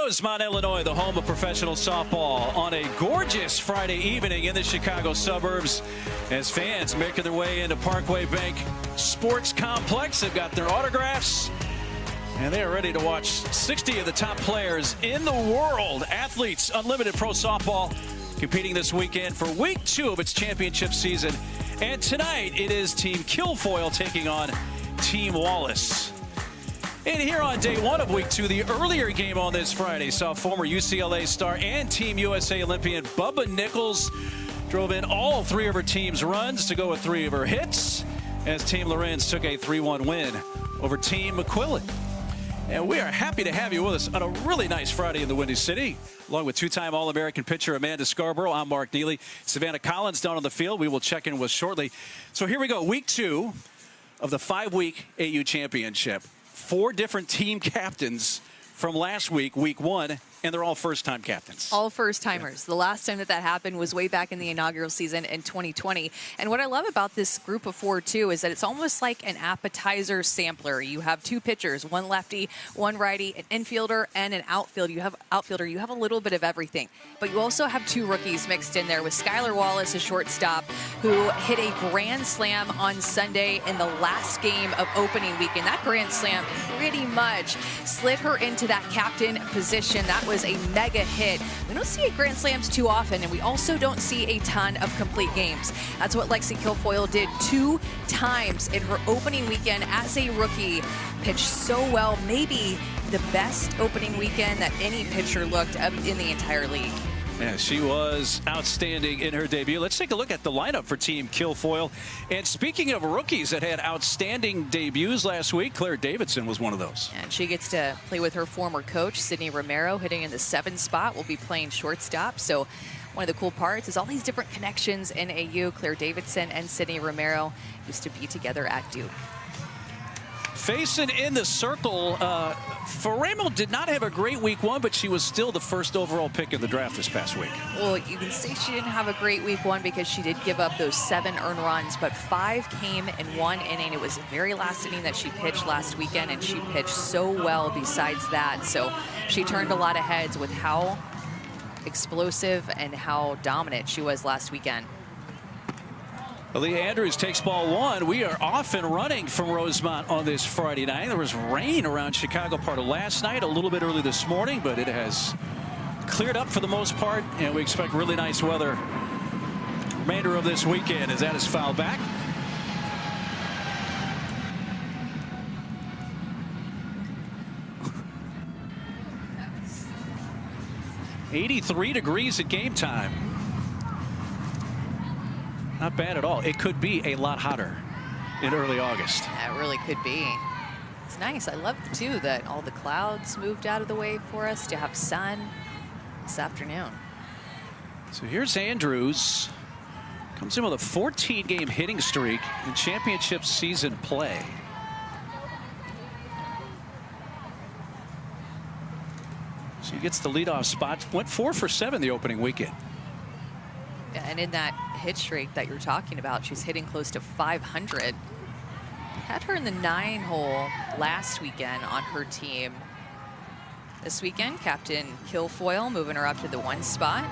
Rosemont, Illinois, the home of professional softball, on a gorgeous Friday evening in the Chicago suburbs as fans making their way into Parkway Bank Sports Complex. They've got their autographs, and they are ready to watch 60 of the top players in the world. Athletes Unlimited Pro Softball competing this weekend for week 2 of its championship season. And tonight it is Team Kilfoyl taking on Team Wallace. And here on day 1 of week 2, the earlier game on this Friday saw former UCLA star and Team USA Olympian Bubba Nichols drove in all 3 of her team's runs to go with 3 of her hits as Team Lorenz took a 3-1 win over Team McQuillan. And we are happy to have you with us on a really nice Friday in the Windy City. Along with 2-time All-American pitcher Amanda Scarborough, I'm Mark Neely. Savannah Collins down on the field we will check in with shortly. So here we go, week 2 of the 5-week AU Championship. 4 different team captains from last week, week 1, and they're all first-time captains. All first-timers. Yeah. The last time that happened was way back in the inaugural season in 2020. And what I love about this group of 4, too, is that it's almost like an appetizer sampler. You have 2 pitchers, 1 lefty, 1 righty, an infielder, and an outfielder. You have a little bit of everything. But you also have 2 rookies mixed in there with Skylar Wallace, a shortstop, who hit a grand slam on Sunday in the last game of opening weekend. That grand slam pretty much slid her into that captain position. That was a mega hit. We don't see grand slams too often, and we also don't see a ton of complete games. That's what Lexi Kilfoyl did 2 times in her opening weekend as a rookie. Pitched so well, maybe the best opening weekend that any pitcher looked in the entire league. Yeah, she was outstanding in her debut. Let's take a look at the lineup for Team Kilfoyl. And speaking of rookies that had outstanding debuts last week, Claire Davidson was one of those. And she gets to play with her former coach, Sydney Romero, hitting in the 7th spot. Will be playing shortstop. So one of the cool parts is all these different connections in AU. Claire Davidson and Sydney Romero used to be together at Duke. Facing in the circle, Faremo did not have a great week 1, but she was still the first overall pick in the draft this past week. Well, you can say she didn't have a great week 1 because she did give up those 7 earned runs, but 5 came in 1 inning. It was the very last inning that she pitched last weekend, and she pitched so well besides that. So she turned a lot of heads with how explosive and how dominant she was last weekend. Lee Andrews takes ball 1. We are off and running from Rosemont on this Friday night. There was rain around Chicago part of last night, a little bit early this morning, but it has cleared up for the most part, and we expect really nice weather remainder of this weekend as that is fouled back. '83 degrees at game time. Not bad at all. It could be a lot hotter in early August. Yeah, it really could be. It's nice. I love, too, that all the clouds moved out of the way for us to have sun this afternoon. So here's Andrews. Comes in with a 14-game hitting streak in championship season play. So he gets the leadoff spot. Went 4 for 7 the opening weekend. And in that hit streak that you're talking about, she's hitting close to 500. Had her in the 9-hole last weekend on her team. This weekend, Captain Kilfoyl moving her up to the 1 spot.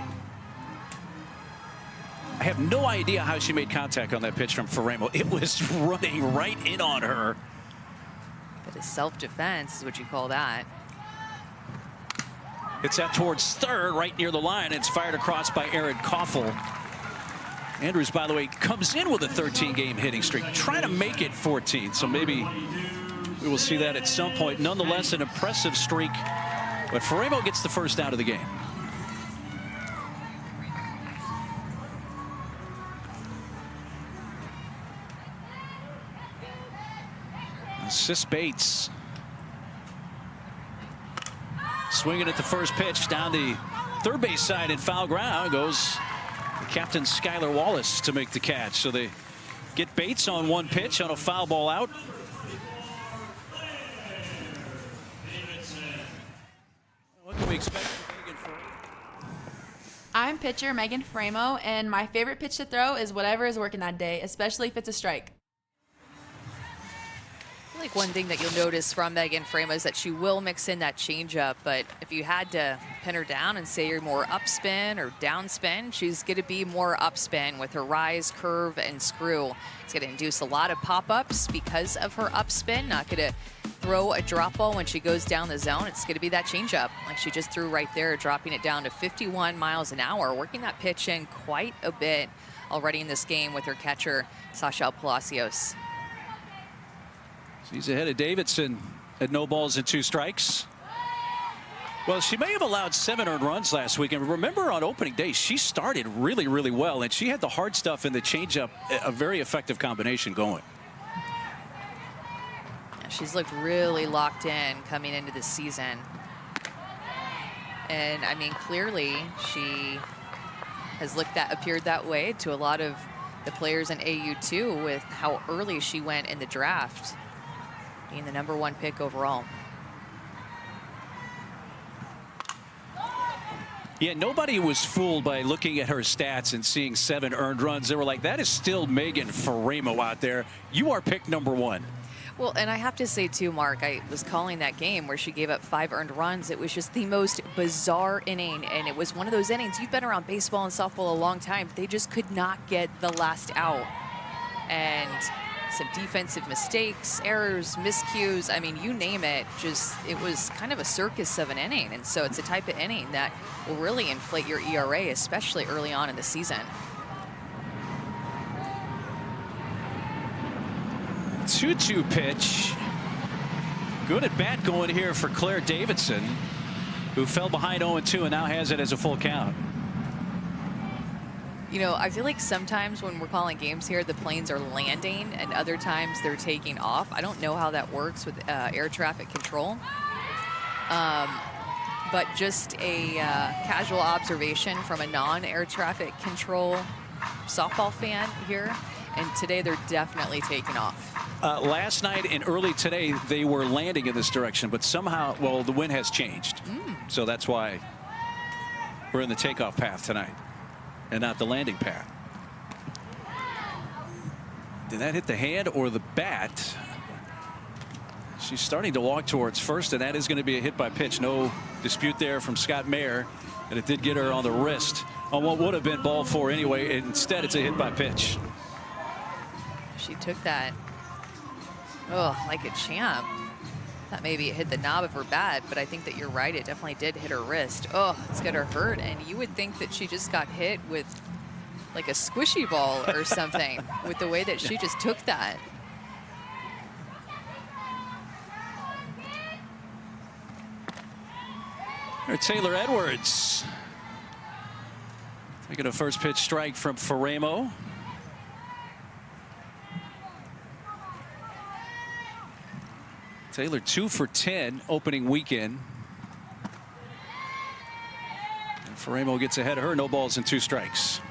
I have no idea how she made contact on that pitch from Faremo. It was running right in on her. Bit of self-defense is what you call that. It's out towards 3rd, right near the line. It's fired across by Erin Koffel. Andrews, by the way, comes in with a 13-game hitting streak, trying to make it 14. So maybe we will see that at some point. Nonetheless, an impressive streak. But Faremo gets the first out of the game. Sis Bates swinging at the first pitch down the 3rd base side in foul ground goes Captain Skylar Wallace to make the catch. So they get Bates on 1 pitch on a foul ball out. What can we expect from Megan Faremo? I'm pitcher Megan Faremo, and my favorite pitch to throw is whatever is working that day, especially if it's a strike. I like one thing that you'll notice from Megan Framo is that she will mix in that changeup, but if you had to pin her down and say you're more upspin or downspin, she's going to be more upspin with her rise, curve, and screw. It's going to induce a lot of pop-ups because of her upspin. Not going to throw a drop ball when she goes down the zone. It's going to be that changeup like she just threw right there, dropping it down to 51 miles an hour, working that pitch in quite a bit already in this game with her catcher, Sasha Palacios. She's ahead of Davidson at no balls and 2 strikes. Well, she may have allowed 7 earned runs last week. And remember on opening day, she started really, really well. And she had the hard stuff and the changeup, a very effective combination going. Yeah, she's looked really locked in coming into the season. And, I mean, clearly she has appeared that way to a lot of the players in AU2 with how early she went in the draft, being the #1 pick overall. Yeah, nobody was fooled by looking at her stats and seeing 7 earned runs. They were like, that is still Megan Framo out there. You are pick #1. Well, and I have to say, too, Mark, I was calling that game where she gave up 5 earned runs. It was just the most bizarre inning, and it was one of those innings. You've been around baseball and softball a long time. They just could not get the last out. And some defensive mistakes, errors, miscues, I mean, you name it. It was kind of a circus of an inning. And so it's a type of inning that will really inflate your ERA, especially early on in the season. 2-2 pitch. Good at bat going here for Claire Davidson, who fell behind 0-2 and now has it as a full count. You know, I feel like sometimes when we're calling games here, the planes are landing and other times they're taking off. I don't know how that works with air traffic control. But just a casual observation from a non-air traffic control softball fan here. And today they're definitely taking off. Last night and early today, they were landing in this direction, but somehow, well, the wind has changed. So that's why we're in the takeoff path tonight and not the landing path. Did that hit the hand or the bat? She's starting to walk towards first, and that is going to be a hit by pitch. No dispute there from Scott Mayer, and it did get her on the wrist on what would have been ball 4 anyway. Instead, it's a hit by pitch. She took that, like a champ. Thought maybe it hit the knob of her bat, but I think that you're right. It definitely did hit her wrist. It's got her hurt, and you would think that she just got hit with like a squishy ball or something with the way that she just took that. Taylor Edwards taking a first pitch strike from Framo. Taylor 2 for 10 opening weekend. And Framo gets ahead of her. No balls and 2 strikes.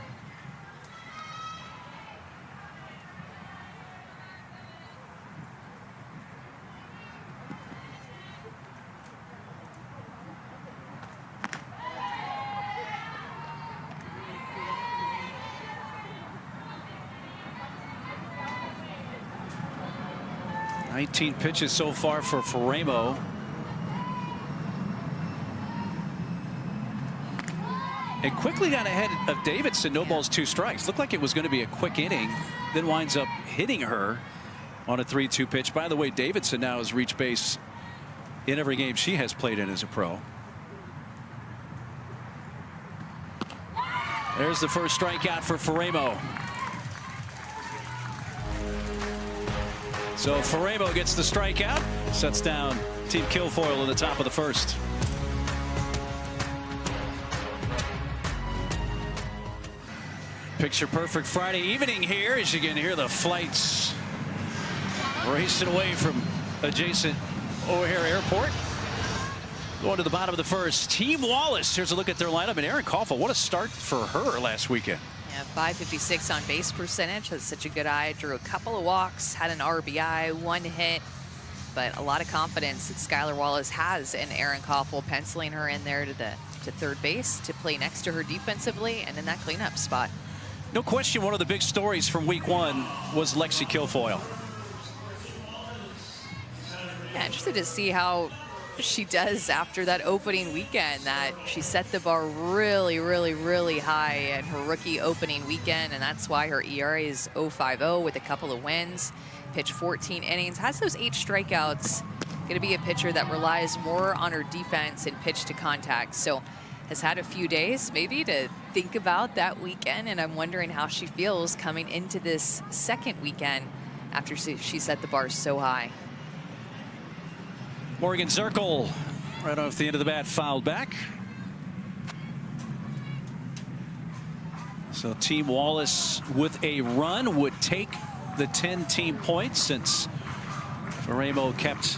Nineteen pitches so far for Framo. And quickly got ahead of Davidson. No balls, 2 strikes. Looked like it was going to be a quick inning. Then winds up hitting her on a 3-2 pitch. By the way, Davidson now has reached base in every game she has played in as a pro. There's the first strikeout for Framo. So Framo gets the strikeout, sets down Team Kilfoyl in the top of the first. Picture perfect Friday evening here as you can hear the flights racing away from adjacent O'Hare Airport. Going to the bottom of the first. Team Wallace, here's a look at their lineup. And Erin Kilfoyl, what a start for her last weekend. Yeah, 556 on base percentage. Has such a good eye. Drew a couple of walks, had an RBI, 1 hit, but a lot of confidence that Skylar Wallace has in Erin Kilfoyl, penciling her in there to third base to play next to her defensively and in that cleanup spot. No question, one of the big stories from week 1 was Lexi Kilfoyl. Yeah, interested to see how she does after that opening weekend. That she set the bar really, really, really high in her rookie opening weekend, and that's why her ERA is 0.50 with a couple of wins. Pitched 14 innings, has those 8 strikeouts. Going to be a pitcher that relies more on her defense and pitch to contact. So has had a few days maybe to think about that weekend, and I'm wondering how she feels coming into this second weekend after she set the bar so high. Morgan Zirkle right off the end of the bat fouled back. So Team Wallace with a run would take the 10 team points since Faremo kept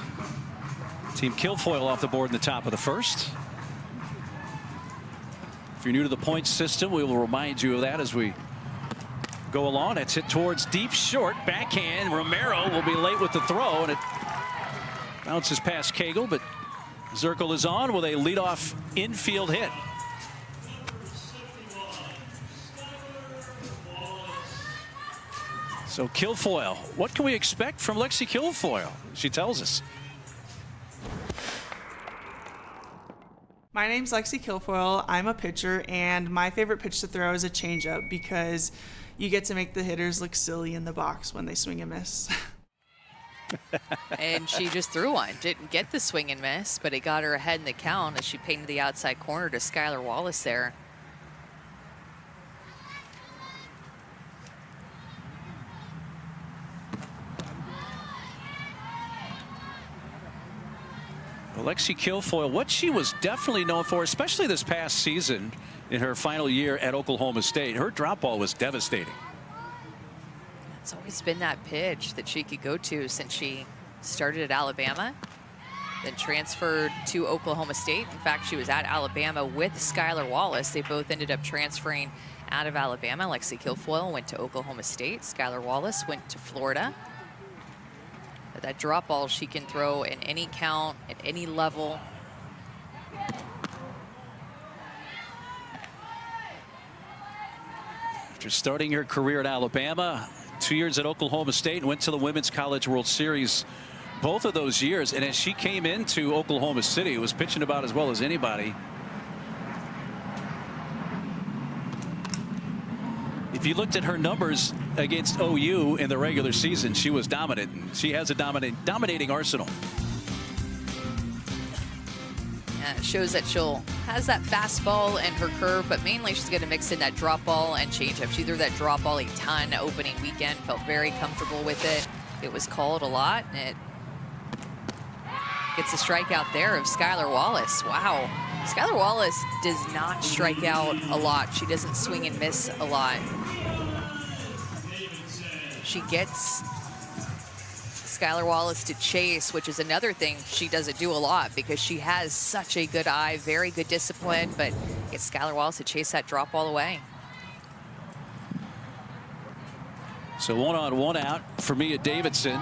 Team Kilfoyl off the board in the top of the first. If you're new to the point system, we will remind you of that as we go along. It's hit towards deep short backhand. Romero will be late with the throw, and it bounces past Cagle, but Zirkle is on with a leadoff infield hit. So Kilfoyl, what can we expect from Lexi Kilfoyl? She tells us. My name's Lexi Kilfoyl. I'm a pitcher, and my favorite pitch to throw is a changeup because you get to make the hitters look silly in the box when they swing and miss. And she just threw one. Didn't get the swing and miss, but it got her ahead in the count as she painted the outside corner to Skylar Wallace there. Lexi Kilfoyl, what she was definitely known for, especially this past season in her final year at Oklahoma State, her drop ball was devastating. It's always been that pitch that she could go to since she started at Alabama, then transferred to Oklahoma State. In fact, she was at Alabama with Skylar Wallace. They both ended up transferring out of Alabama. Lexi Kilfoyl went to Oklahoma State. Skylar Wallace went to Florida. But that drop ball she can throw in any count, at any level. After starting her career at Alabama, 2 years at Oklahoma State, and went to the Women's College World Series both of those years. And as she came into Oklahoma City, was pitching about as well as anybody. If you looked at her numbers against OU in the regular season, she was dominant. She has a dominating arsenal. It shows that she'll has that fastball and her curve, but mainly she's going to mix in that drop ball and changeup. She threw that drop ball a ton opening weekend, felt very comfortable with it. It was called a lot, and it gets a strikeout there of Skylar Wallace. Wow. Skylar Wallace does not strike out a lot. She doesn't swing and miss a lot. She gets Skylar Wallace to chase, which is another thing she doesn't do a lot because she has such a good eye, very good discipline, but gets Skylar Wallace to chase that drop ball away. So 1 on 1 out for Mia Davidson.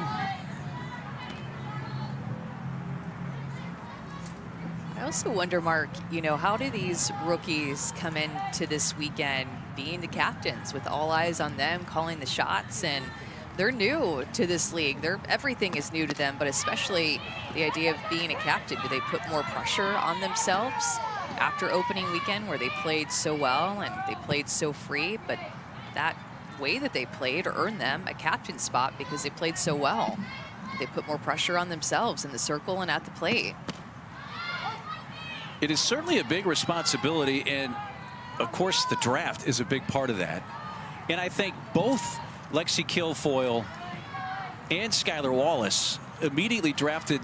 I also wonder, Mark, you know, how do these rookies come into this weekend being the captains with all eyes on them, calling the shots? And they're new to this league. Everything is new to them, but especially the idea of being a captain. Do they put more pressure on themselves after opening weekend where they played so well and they played so free, but that way that they played earned them a captain spot because they played so well? They put more pressure on themselves in the circle and at the plate. It is certainly a big responsibility, and of course the draft is a big part of that. And I think both Lexi Kilfoyl and Skylar Wallace immediately drafted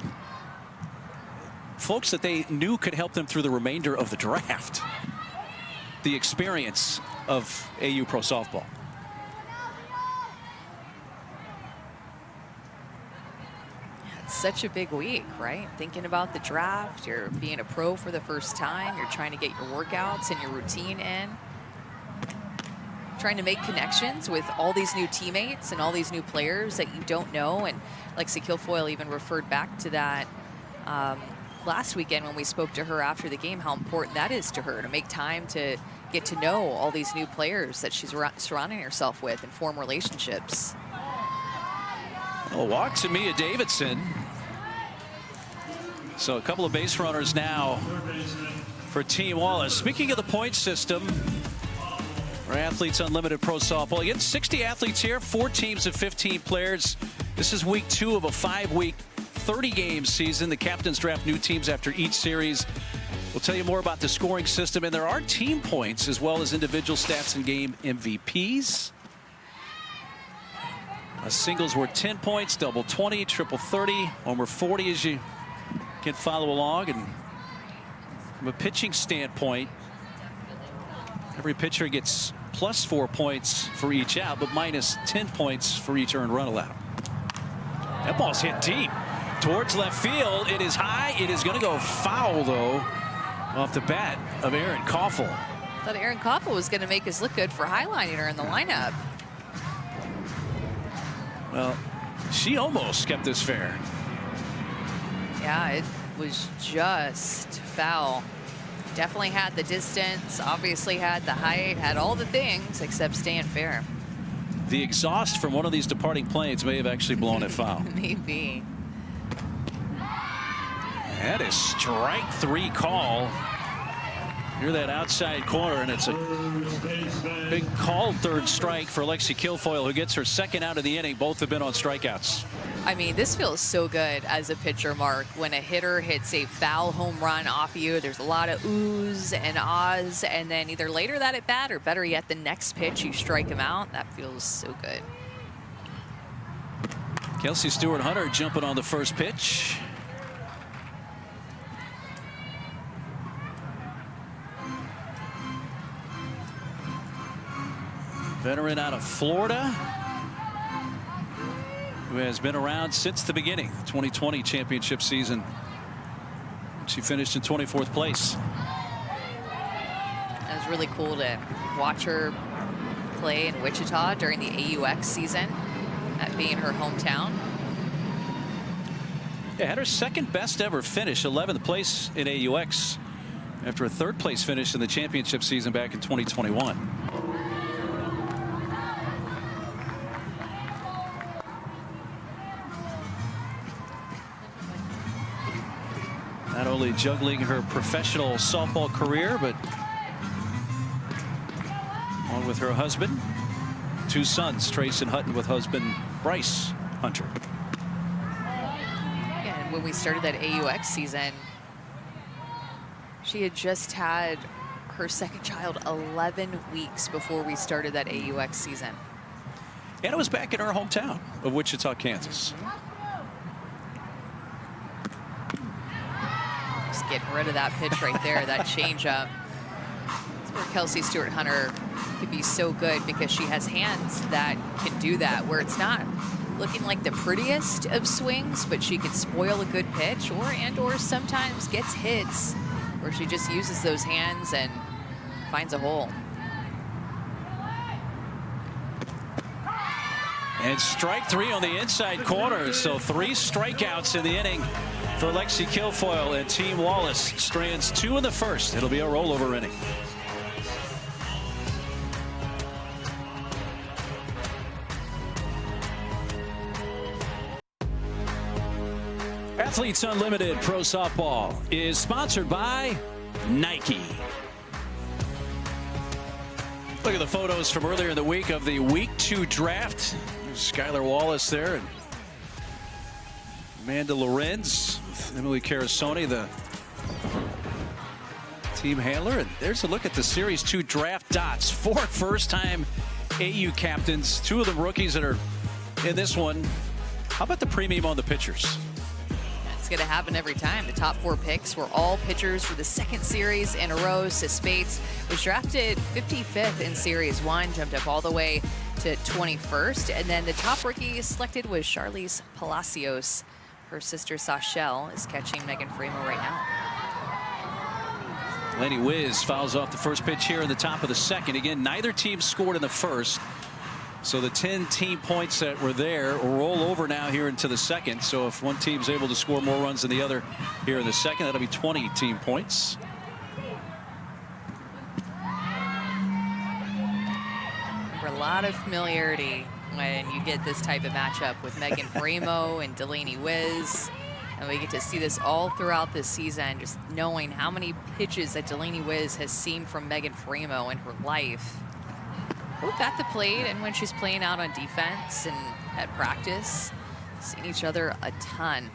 folks that they knew could help them through the remainder of the draft. The experience of AU Pro Softball. Such a big week, right? Thinking about the draft, you're being a pro for the first time, you're trying to get your workouts and your routine in, trying to make connections with all these new teammates and all these new players that you don't know. And Lexi Kilfoyl even referred back to that last weekend when we spoke to her after the game, how important that is to her to make time to get to know all these new players that she's surrounding herself with and form relationships. A walk to Mia Davidson. So a couple of base runners now for Team Wallace. Speaking of the point system, our Athletes Unlimited Pro Softball. Again, 60 athletes here, 4 teams of 15 players. This is week 2 of a 5-week, 30-game season. The captains draft new teams after each series. We'll tell you more about the scoring system, and there are team points as well as individual stats and game MVPs. Singles were 10 points, double 20, triple 30, homer 40 as you can follow along. And from a pitching standpoint, every pitcher gets +4 points for each out, but -10 points for each earned run allowed. That ball's hit deep towards left field. It is high. It is going to go foul, though, off the bat of Aaron Kilfoyl. Thought Aaron Kilfoyl was going to make us look good for highlighting her in the lineup. Well, she almost kept this fair. Yeah, it was just foul. Definitely had the distance, obviously had the height, had all the things except staying fair. The exhaust from one of these departing planes may have actually blown it foul. Maybe. That is strike 3 call. Near that outside corner, and it's a big called third strike for Alexi Kilfoyl, who gets her second out of the inning. Both have been on strikeouts. I mean, this feels so good as a pitcher, Mark. When a hitter hits a foul home run off you, there's a lot of oohs and ahs, and then either later that at bat or better yet, the next pitch you strike him out. That feels so good. Kelsey Stewart-Hunter jumping on the first pitch. Veteran out of Florida, who has been around since the beginning, 2020 championship season. She finished in 24th place. It was really cool to watch her play in Wichita during the AUX season, that being her hometown. Yeah, had her second best ever finish, 11th place in AUX, after a 3rd place finish in the championship season back in 2021. Not only juggling her professional softball career, but along with her husband, 2 sons, Trace and Hutton, with husband Bryce Hunter. Yeah, and when we started that AUX season, she had just had her second child 11 weeks before we started that AUX season. And it was back in her hometown of Wichita, Kansas. Just getting rid of that pitch right there, that changeup. That's where Kelsey Stewart-Hunter could be so good, because she has hands that can do that, where it's not looking like the prettiest of swings, but she can spoil a good pitch, or sometimes gets hits where she just uses those hands and finds a hole. And strike 3 on the inside corner. So 3 strikeouts in the inning for Alexi Kilfoyl, and Team Wallace strands 2 in the first. It'll be a rollover inning. Athletes Unlimited Pro Softball is sponsored by Nike. Look at the photos from earlier in the week of the Week 2 draft. There's Skylar Wallace there, and Amanda Lorenz with Emily Carasoni, the team handler. And there's a look at the Series 2 draft dots. 4 first-time AU captains, 2 of them rookies that are in this one. How about the premium on the pitchers? Going to happen every time. The top 4 picks were all pitchers for the 2nd series in a row. Sis Bates was drafted 55th in Series 1, jumped up all the way to 21st. And then the top rookie selected was Charlize Palacios. Her sister Sachelle is catching Megan Framo right now. Lenny Wiz fouls off the first pitch here in the top of the 2nd. Again, neither team scored in the first. So the 10 team points that were there roll over now here into the 2nd. So if one team's able to score more runs than the other here in the 2nd, that'll be 20 team points. A lot of familiarity when you get this type of matchup with Megan Framo and Delaney Wiz. And we get to see this all throughout this season, just knowing how many pitches that Delaney Wiz has seen from Megan Framo in her life. Both at the plate and when she's playing out on defense and at practice, seeing each other a ton.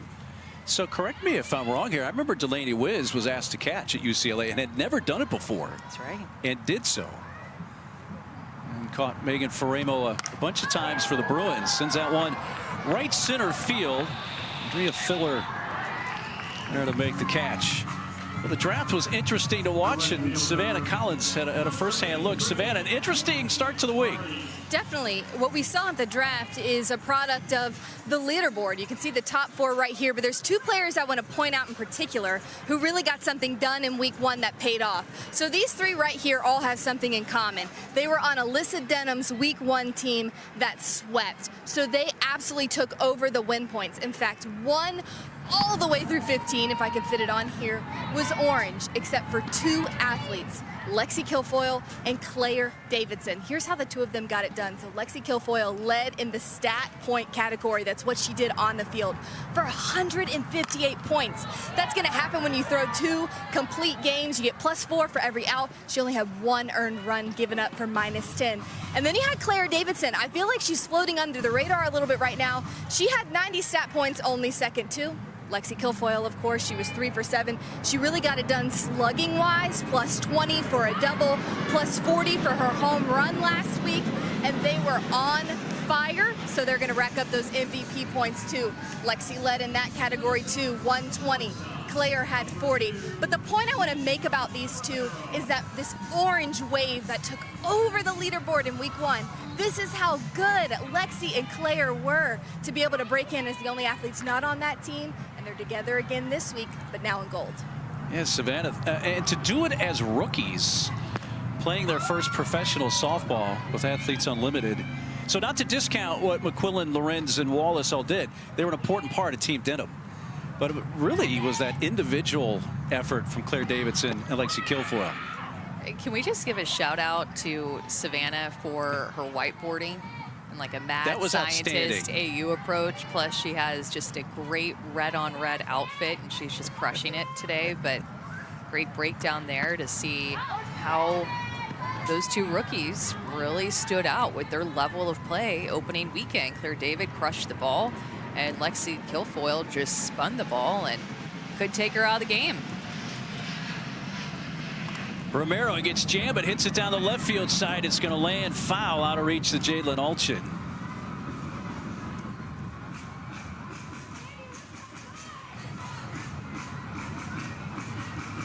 So correct me if I'm wrong here. I remember Delaney Wiz was asked to catch at UCLA and had never done it before. That's right. And did so. And caught Megan Framo a bunch of times for the Bruins. Sends that one right center field. Andrea Filler there to make the catch. Well, the draft was interesting to watch, and Savannah Collins had a first-hand look. Savannah, an interesting start to the week. Definitely. What we saw at the draft is a product of the leaderboard. You can see the top 4 right here, but there's 2 players I want to point out in particular who really got something done in week 1 that paid off. So these 3 right here all have something in common. They were on Alyssa Denham's week 1 team that swept. So they absolutely took over the win points. In fact, 1 all the way through 15, if I could fit it on here, was orange, except for 2 athletes, Lexi Kilfoyl and Claire Davidson. Here's how the 2 of them got it done. So Lexi Kilfoyl led in the stat point category. That's what she did on the field for 158 points. That's going to happen when you throw 2 complete games. You get +4 for every out. She only had 1 earned run given up for -10. And then you had Claire Davidson. I feel like she's floating under the radar a little bit right now. She had 90 stat points, only second to Lexi Kilfoyl, of course. She was 3 for 7. She really got it done slugging-wise, +20 for a double, +40 for her home run last week, and they were on fire, so they're going to rack up those MVP points too. Lexi led in that category too, 120. Claire had 40. But the point I want to make about these 2 is that this orange wave that took over the leaderboard in week 1, this is how good Lexi and Claire were to be able to break in as the only athletes not on that team. And they're together again this week, but now in gold. Yeah, Savannah. And to do it as rookies, playing their first professional softball with Athletes Unlimited. So not to discount what McQuillan, Lorenz, and Wallace all did. They were an important part of Team Denham. But it really was that individual effort from Claire Davidson and Lexi Kilfoyl. Can we just give a shout out to Savannah for her whiteboarding and like a mad scientist AU approach? Plus she has just a great red on red outfit and she's just crushing it today. But great breakdown there to see how those 2 rookies really stood out with their level of play opening weekend. Claire David crushed the ball, and Lexi Kilfoyl just spun the ball and could take her out of the game. Romero gets jammed, but hits it down the left field side. It's going to land foul out of reach to Jalen Alchin.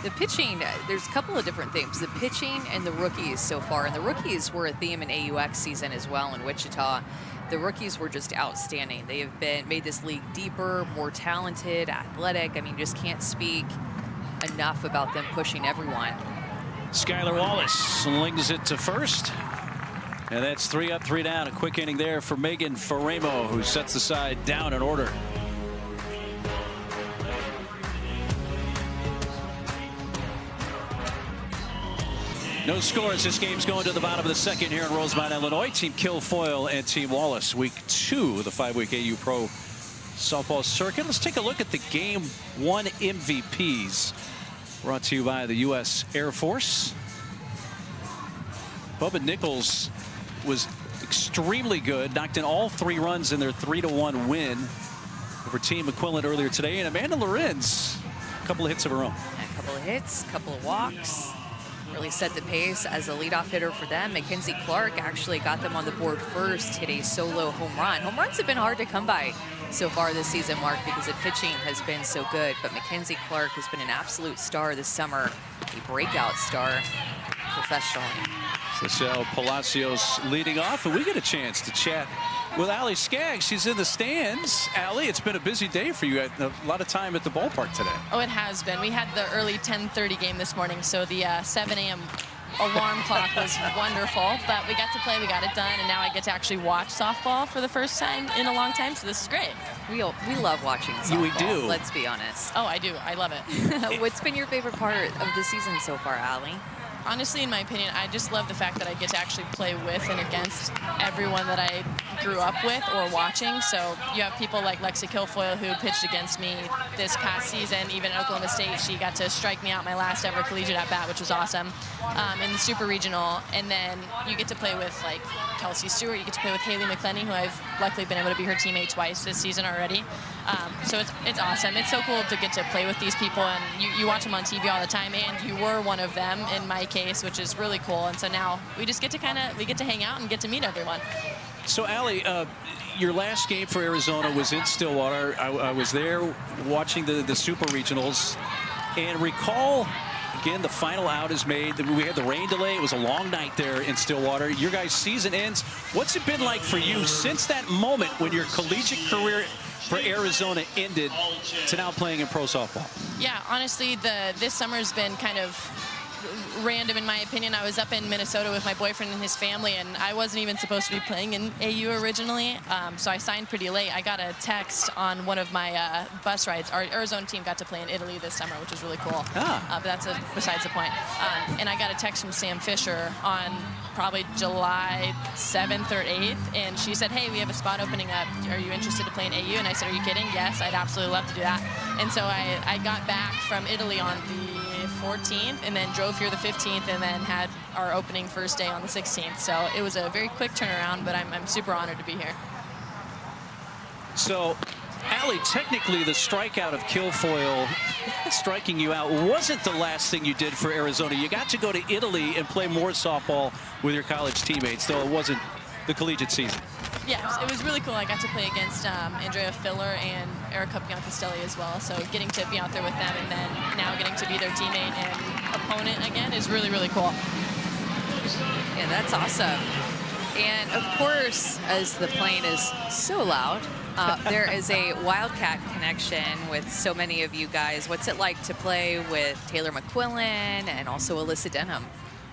The pitching, there's a couple of different things. The pitching and the rookies so far, and the rookies were a theme in AUX season as well in Wichita. The rookies were just outstanding. They have made this league deeper, more talented, athletic. I mean, just can't speak enough about them pushing everyone. Skylar Wallace slings it to first. And that's 3 up, 3 down. A quick inning there for Megan Framo, who sets the side down in order. No scores. This game's going to the bottom of the second here in Rosemont, Illinois. Team Kilfoyl and Team Wallace. Week 2 of the 5-week AU Pro softball circuit. Let's take a look at the Game 1 MVPs. Brought to you by the U.S. Air Force. Bubba Nichols was extremely good. Knocked in all 3 runs in their 3-1 win over Team McQuillan earlier today. And Amanda Lorenz, a couple of hits of her own. A couple of hits, a couple of walks. Really set the pace as a leadoff hitter for them. Mackenzie Clark actually got them on the board first, hit a solo home run. Home runs have been hard to come by so far this season, Mark, because the pitching has been so good. But Mackenzie Clark has been an absolute star this summer, a breakout star professionally. Cecile Palacios leading off, and we get a chance to chat with Allie Skaggs. She's in the stands. Allie, it's been a busy day for you. A lot of time at the ballpark today. Oh, it has been. We had the early 10:30 game this morning, so the 7 a.m. alarm clock was wonderful. But we got to play, we got it done, and now I get to actually watch softball for the first time in a long time, so this is great. We love watching softball. We do. Let's be honest. Oh, I do. I love it. What's been your favorite part of the season so far, Allie? Honestly, in my opinion, I just love the fact that I get to actually play with and against everyone that I grew up with or watching. So you have people like Lexi Kilfoyl, who pitched against me this past season, even at Oklahoma State. She got to strike me out my last ever collegiate at-bat, which was awesome, in the Super Regional. And then you get to play with, like, Kelsey Stewart. You get to play with Haley McClenny, who I've luckily been able to be her teammate twice this season already. So it's awesome. It's so cool to get to play with these people, and you watch them on TV all the time, and you were one of them in my case, which is really cool. And so now we just get to hang out and get to meet everyone. So, Allie, your last game for Arizona was in Stillwater. I was there watching the Super Regionals, and recall, again, the final out is made. We had the rain delay. It was a long night there in Stillwater. Your guys' season ends. What's it been like for you since that moment when your collegiate career for Arizona ended to now playing in pro softball? Yeah, honestly, this summer's been kind of random in my opinion. I was up in Minnesota with my boyfriend and his family, and I wasn't even supposed to be playing in AU originally, so I signed pretty late. I got a text on one of my bus rides. Our Arizona team got to play in Italy this summer, which was really cool. But that's besides the point. And I got a text from Sam Fisher on probably July 7th or 8th, and she said, hey, we have a spot opening up. Are you interested to play in AU? And I said, are you kidding? Yes, I'd absolutely love to do that. And so I got back from Italy on the 14th and then drove here the 15th and then had our opening first day on the 16th. So it was a very quick turnaround, but I'm super honored to be here. So, Allie, technically the strikeout of Kilfoyl striking you out wasn't the last thing you did for Arizona. You got to go to Italy and play more softball with your college teammates, though it wasn't the collegiate season. Yeah, it was really cool. I got to play against Andrea Filler and Erica Biancastelli as well. So getting to be out there with them and then now getting to be their teammate and opponent again is really, really cool. Yeah, that's awesome. And of course, as the plane is so loud, there is a Wildcat connection with so many of you guys. What's it like to play with Taylor McQuillan and also Alyssa Denham?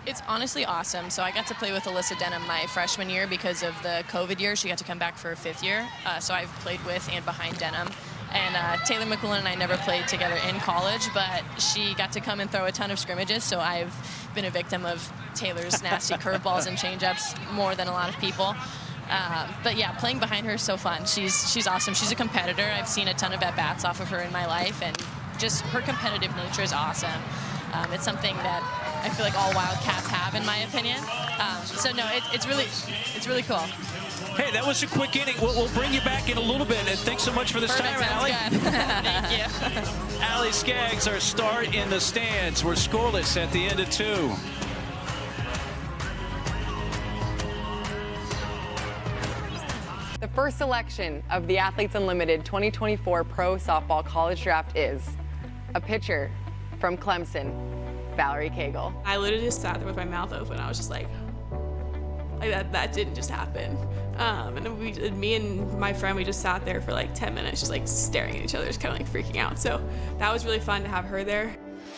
It's honestly awesome. So I got to play with Alyssa Denham my freshman year because of the COVID year. She got to come back for her 5th year. So I've played with and behind Denham. And Taylor McQuillan and I never played together in college, but she got to come and throw a ton of scrimmages. So I've been a victim of Taylor's nasty curveballs and changeups more than a lot of people. But yeah, playing behind her is so fun. She's awesome. She's a competitor. I've seen a ton of at-bats off of her in my life, and just her competitive nature is awesome. It's something that I feel like all Wildcats have, in my opinion. So no, it's really cool. Hey, that was a quick inning. We'll bring you back in a little bit, and thanks so much for this time, Allie. Thank you. Allie Skaggs, our start in the stands. We're scoreless at the end of 2. The first selection of the Athletes Unlimited 2024 Pro Softball College Draft is a pitcher from Clemson, Valerie Cagle. I literally just sat there with my mouth open. I was just like that didn't just happen. And then me and my friend, we just sat there for like 10 minutes, just like staring at each other, just kind of like freaking out. So that was really fun to have her there.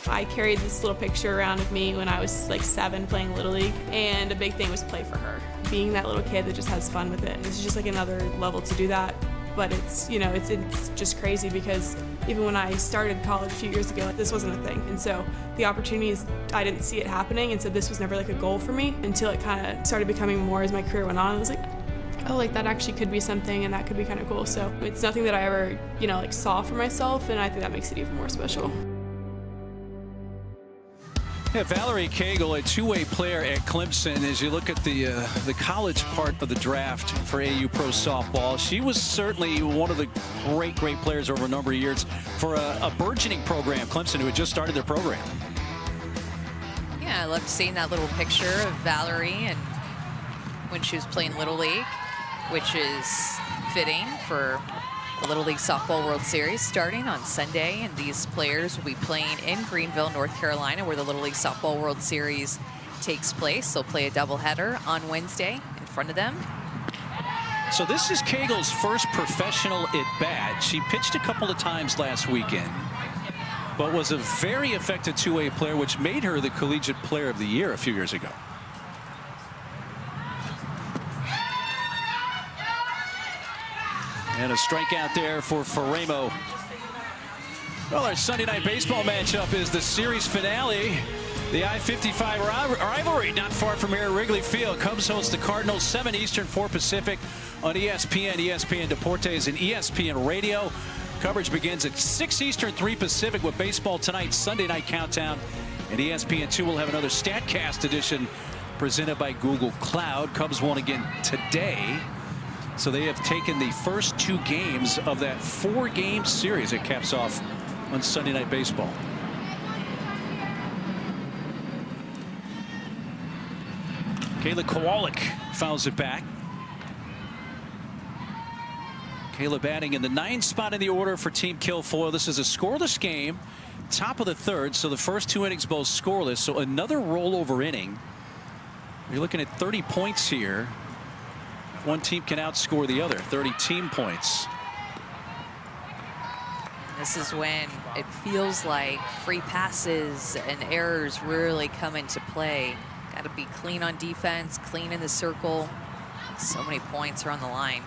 I carried this little picture around with me when I was like 7 playing Little League, and a big thing was play for her. Being that little kid that just has fun with it. And this is just like another level to do that. But it's, you know, it's just crazy because even when I started college a few years ago, this wasn't a thing. And so the opportunities, I didn't see it happening. And so this was never like a goal for me until it kind of started becoming more as my career went on. I was like, oh, like that actually could be something and that could be kind of cool. So it's nothing that I ever, you know, like saw for myself. And I think that makes it even more special. Yeah, Valerie Cagle, a two-way player at Clemson. As you look at the college part of the draft for AU Pro Softball, she was certainly one of the great players over a number of years for a burgeoning program, Clemson, who had just started their program. Yeah, I loved seeing that little picture of Valerie and when she was playing Little League, which is fitting for the Little League Softball World Series starting on Sunday, and these players will be playing in Greenville, North Carolina, where the Little League Softball World Series takes place. They'll play a doubleheader on Wednesday in front of them. So this is Cagle's first professional at-bat. She pitched a couple of times last weekend, but was a very effective two-way player, which made her the Collegiate Player of the Year a few years ago. And a strikeout there for Faremo. Well, our Sunday night baseball matchup is the series finale The I-55 rivalry not far from here at Wrigley Field. Cubs host the Cardinals, 7 Eastern, 4 Pacific on ESPN, ESPN Deportes, and ESPN Radio. Coverage begins at 6 Eastern, 3 Pacific with baseball tonight, Sunday night countdown. And ESPN2 will have another StatCast edition presented by Google Cloud. Cubs won again today. So they have taken the first 2 games of that 4-game series that caps off on Sunday Night Baseball. Kayla Kowalik fouls it back. Kayla batting in the 9th spot in the order for Team Kilfoyl. This is a scoreless game, top of the 3rd, so the first 2 innings both scoreless. So another rollover inning. You're looking at 30 points here. One team can outscore the other, 30 team points. This is when it feels like free passes and errors really come into play. Got to be clean on defense, clean in the circle. So many points are on the line.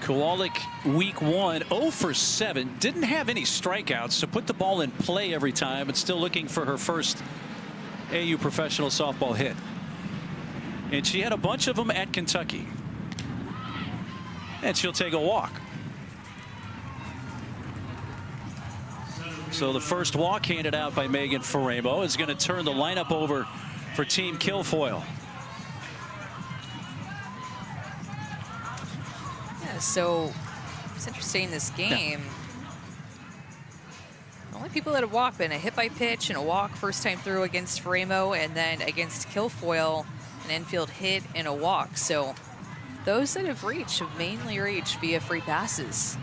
Kowalik, week 1, 0 for 7. Didn't have any strikeouts, so put the ball in play every time, and still looking for her first AU professional softball hit. And she had a bunch of them at Kentucky. And she'll take a walk. So the first walk handed out by Megan Faremo is going to turn the lineup over for Team Kilfoyl. Yeah, so it's interesting this game. The only people that have walked been a hit by pitch and a walk first time through against Faremo, and then against Kilfoyl, an infield hit and a walk. So those that have reached have mainly reached via free passes.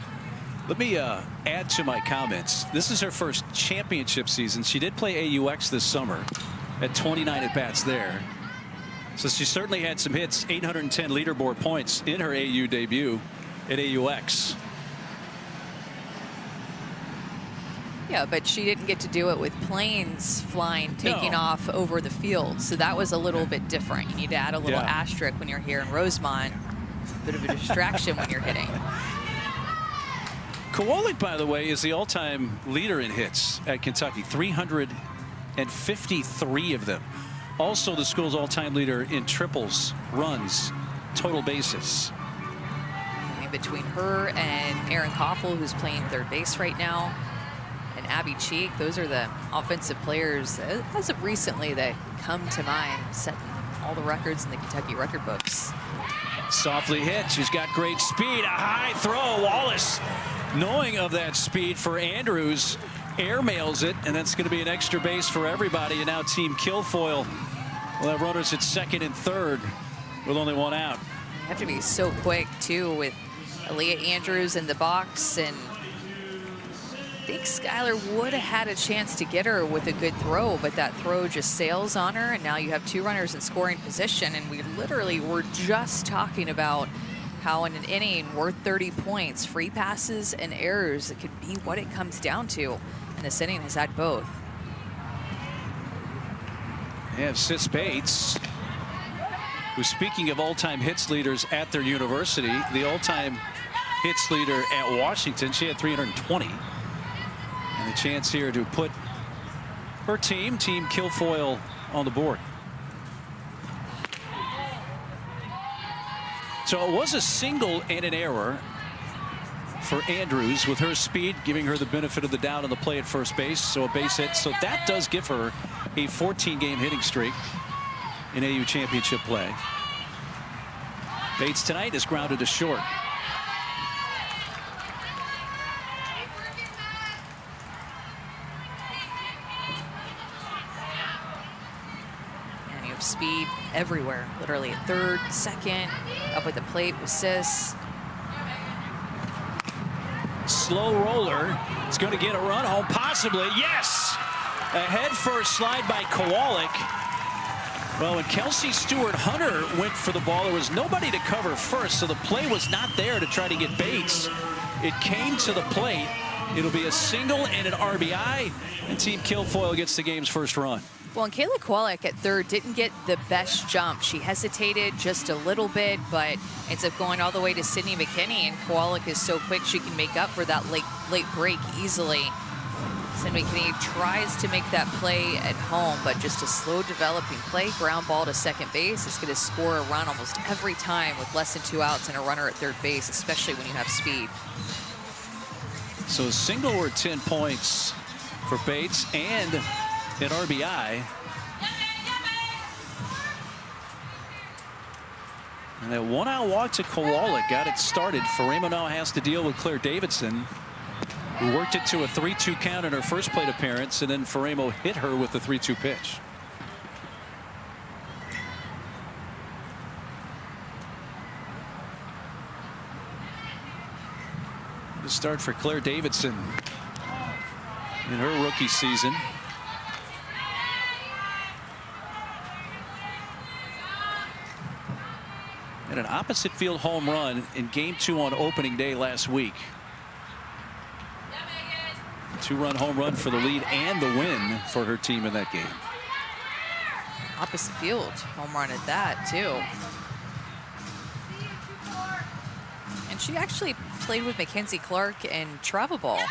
Let me add to my comments. This is her first championship season. She did play AUX this summer at 29 at-bats there. So she certainly had some hits, 810 leaderboard points in her AU debut at AUX. Yeah, but she didn't get to do it with planes flying, taking off over the field. So that was a little bit different. You need to add a little asterisk when you're here in Rosemont. It's a bit of a distraction when you're hitting. Kowalik, by the way, is the all-time leader in hits at Kentucky, 353 of them. Also the school's all-time leader in triples, runs, total bases. In between her and Erin Koffel, who's playing third base right now, and Abby Cheek, those are the offensive players as of recently that come to mind, setting all the records in the Kentucky record books. Softly hit. She's got great speed. A high throw. Wallace, knowing of that speed for Andrews, airmails it, and that's going to be an extra base for everybody. And now Team Kilfoyl will have runners at 2nd and 3rd with only 1 out. You have to be so quick, too, with Aaliyah Andrews in the box, and I think Skylar would have had a chance to get her with a good throw, but that throw just sails on her, and now you have 2 runners in scoring position. And we literally were just talking about how in an inning worth 30 points, free passes and errors, it could be what it comes down to. And this inning has had both. They have Sis Bates, who, speaking of all-time hits leaders at their university, the all-time hits leader at Washington. She had 320. And a chance here to put her team, Team Kilfoyl, on the board. So it was a single and an error for Andrews, with her speed giving her the benefit of the doubt on the play at first base. So a base hit. So that does give her a 14-game hitting streak in AU championship play. Bates tonight is grounded to short. Speed everywhere, literally at 3rd, 2nd, up at the plate with Sis. Slow roller. It's going to get a run home, possibly. Yes! A head first slide by Kowalik. Well, when Kelsey Stewart-Hunter went for the ball, there was nobody to cover first, so the play was not there to try to get Bates. It came to the plate. It'll be a single and an RBI, and Team Kilfoyl gets the game's first run. Well, and Kayla Kowalik at 3rd didn't get the best jump. She hesitated just a little bit, but ends up going all the way to Sydney McKinney, and Kowalik is so quick she can make up for that late break easily. St. McKinney tries to make that play at home, but just a slow developing play. Ground ball to second base is going to score a run almost every time with less than 2 outs and a runner at third base, especially when you have speed. So a single or 10 points for Bates and an RBI. And that 1-out walk to Kowalik got it started. Faremo now has to deal with Claire Davidson, who worked it to a 3-2 count in her first plate appearance, and then Faremo hit her with the 3-2 pitch. The start for Claire Davidson in her rookie season. And an opposite field home run in Game 2 on opening day last week. 2-run home run for the lead and the win for her team in that game. Opposite field home run at that too. And she actually played with Mackenzie Clark in travel ball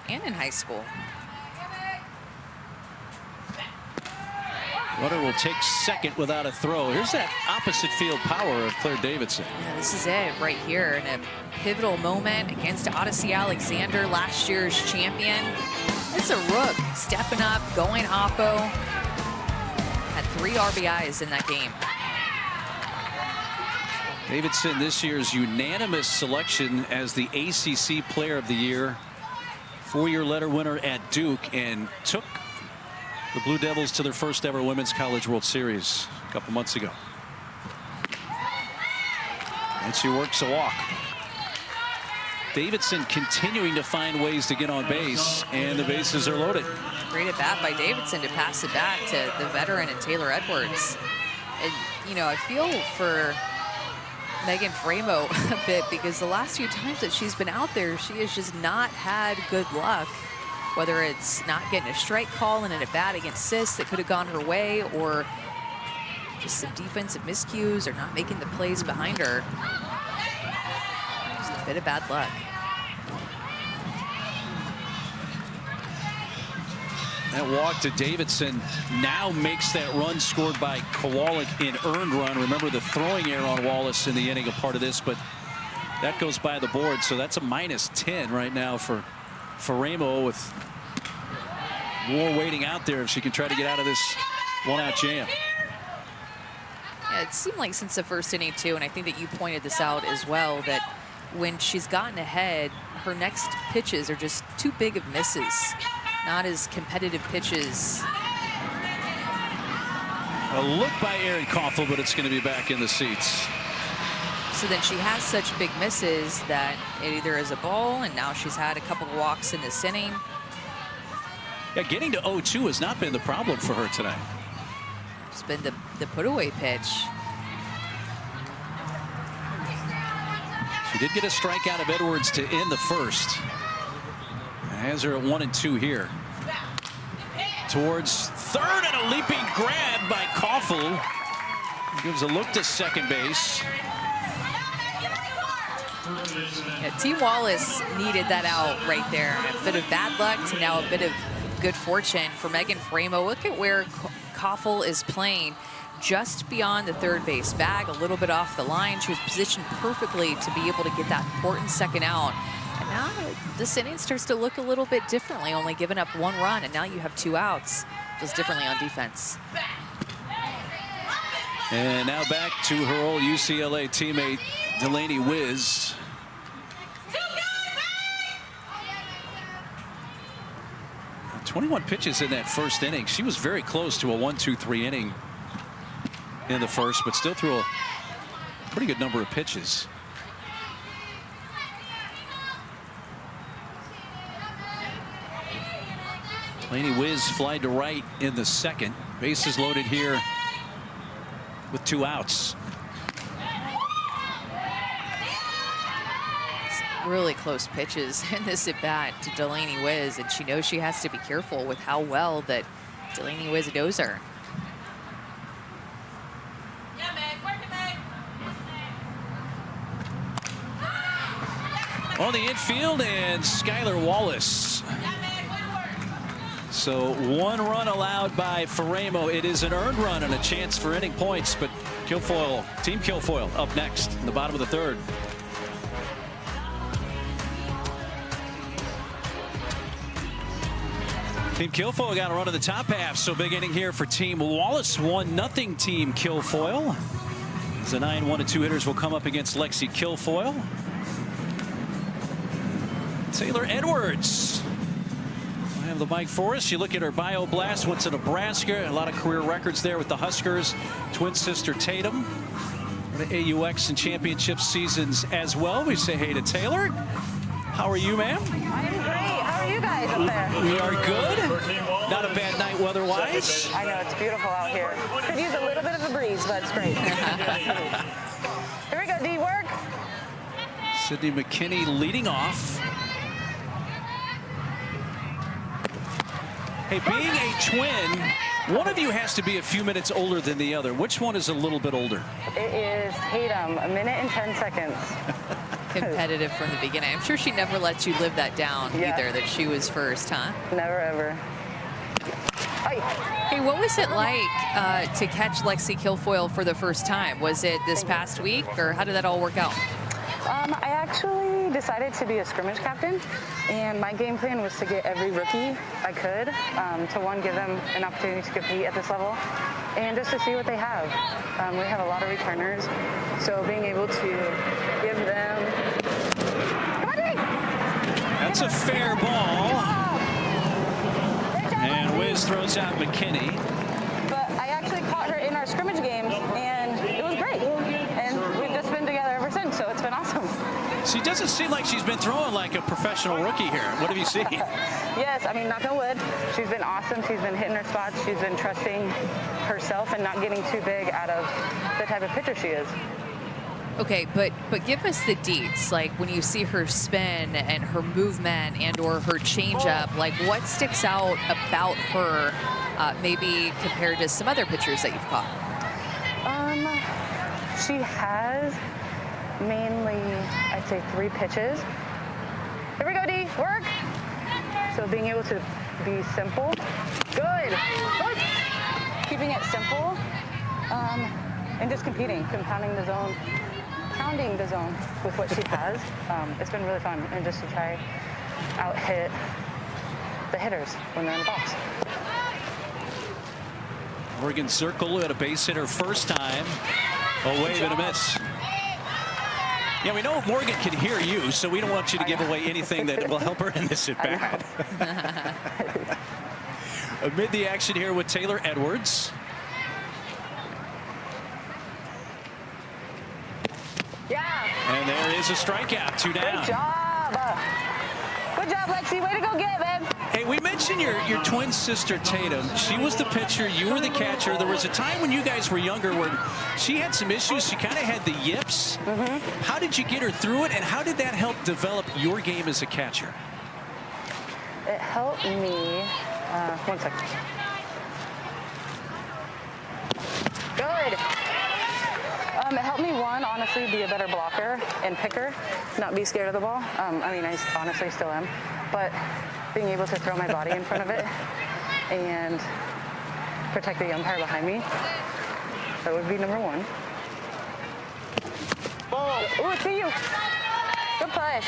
and in high school. Runner will take second without a throw. Here's that opposite field power of Claire Davidson. Yeah, this is it right here in a pivotal moment against Odyssey Alexander, last year's champion. It's a rook stepping up, going oppo. Had 3 RBIs in that game. Davidson, this year's unanimous selection as the ACC Player of the Year. 4-year letter winner at Duke, and took the Blue Devils to their first ever Women's College World Series a couple months ago. And she works a walk. Davidson continuing to find ways to get on base, and the bases are loaded. Great at bat by Davidson to pass it back to the veteran and Taylor Edwards. And, you know, I feel for Megan Framo a bit, because the last few times that she's been out there, she has just not had good luck. Whether it's not getting a strike call and an at-bat against Sis that could have gone her way, or just some defensive miscues, or not making the plays behind her. Just a bit of bad luck. That walk to Davidson now makes that run scored by Kowalik an earned run. Remember the throwing error on Wallace in the inning, a part of this, but that goes by the board. So that's a -10 right now for Faremo, with more waiting out there if she can try to get out of this 1-out jam. Yeah, it seemed like since the first inning too, and I think that you pointed this out as well, that when she's gotten ahead, her next pitches are just too big of misses, not as competitive pitches. A look by Erin Koffel, but it's going to be back in the seats. So then she has such big misses that it either is a ball, and now she's had a couple of walks in this inning. Yeah, getting to 0-2 has not been the problem for her tonight. It's been the put-away pitch. She did get a strikeout of Edwards to end the first. Has her at 1-2 here. Towards third, and a leaping grab by Koffel. Gives a look to second base. Yeah, T. Wallace needed that out right there. A bit of bad luck to now a bit of good fortune for Megan Framo. Look at where Koffel is playing, just beyond the third base bag, a little bit off the line. She was positioned perfectly to be able to get that important second out. And now this inning starts to look a little bit differently, only giving up 1 run, and now you have 2 outs. Feels differently on defense. And now back to her old UCLA teammate, Delaney Wiz. Uh, 21 pitches in that first inning. She was very close to a 1-2-3 inning in the first, but still threw a pretty good number of pitches. Delaney Wiz flied to right in the second. Bases loaded here with 2 outs. Really close pitches in this at bat to Delaney Wiz, and she knows she has to be careful with how well that Delaney Wiz knows her. On the infield, and Skylar Wallace. So 1 run allowed by Faremo. It is an earned run and a chance for inning points, but Kilfoyl, Team Kilfoyl up next in the bottom of the 3rd. Team Kilfoyl got a run to the top half, so big inning here for Team Wallace. 1-0 Team Kilfoyl. The 9-1-2 hitters will come up against Lexi Kilfoyl. Taylor Edwards. I have the mic for us. You look at her bio blast, went to Nebraska, a lot of career records there with the Huskers. Twin sister Tatum. AUX and championship seasons as well. We say hey to Taylor. How are you, ma'am? I am great. How are you guys up there? We are good. Not a bad night weather-wise. I know, it's beautiful out here. Could use a little bit of a breeze, but it's great. Here we go, D, work. Sydney McKinney leading off. Hey, being a twin, one of you has to be a few minutes older than the other. Which one is a little bit older? It is Tatum, 1 minute and 10 seconds. Competitive from the beginning. I'm sure she never lets you live that down either, that she was first, huh? Never, ever. Hey, what was it like to catch Lexi Kilfoyl for the first time? Was it this past week, or how did that all work out? I actually decided to be a scrimmage captain, and my game plan was to get every rookie I could to, one, give them an opportunity to compete at this level, and just to see what they have. We have a lot of returners, so being able to give them... That's a fair ball. And Wiz throws out McKinney. But I actually caught her in our scrimmage games, and it was great. And we've just been together ever since, so it's been awesome. She doesn't seem like she's been throwing like a professional rookie here. What have you seen? Yes, I mean, knock on wood. She's been awesome. She's been hitting her spots. She's been trusting herself and not getting too big out of the type of pitcher she is. Okay, but give us the deets. Like when you see her spin and her movement and or her changeup, like what sticks out about her maybe compared to some other pitchers that you've caught? She has mainly, I'd say, 3 pitches. Here we go, D, work. So being able to be simple. Good. Keeping it simple and just competing, compounding the zone. Pounding the zone with what she has. It's been really fun, and just to try out hit the hitters when they're in the box. Morgan Circle had a base hit her first time. A wave and a miss. Yeah, we know Morgan can hear you, so we don't want you to give away anything that will help her in this at bat. Amid the action here with Taylor Edwards. And there is a strikeout, 2 down. Good job. Good job, Lexi. Way to go get it, man. Hey, we mentioned your twin sister, Tatum. She was the pitcher. You were the catcher. There was a time when you guys were younger where she had some issues. She kind of had the yips. How did you get her through it, and how did that help develop your game as a catcher? It helped me. 1 second. Good. It helped me, one, honestly, be a better blocker and picker, not be scared of the ball. I mean, I honestly still am, but being able to throw my body in front of it and protect the umpire behind me, that would be number 1. Ooh, it's to you. Good play.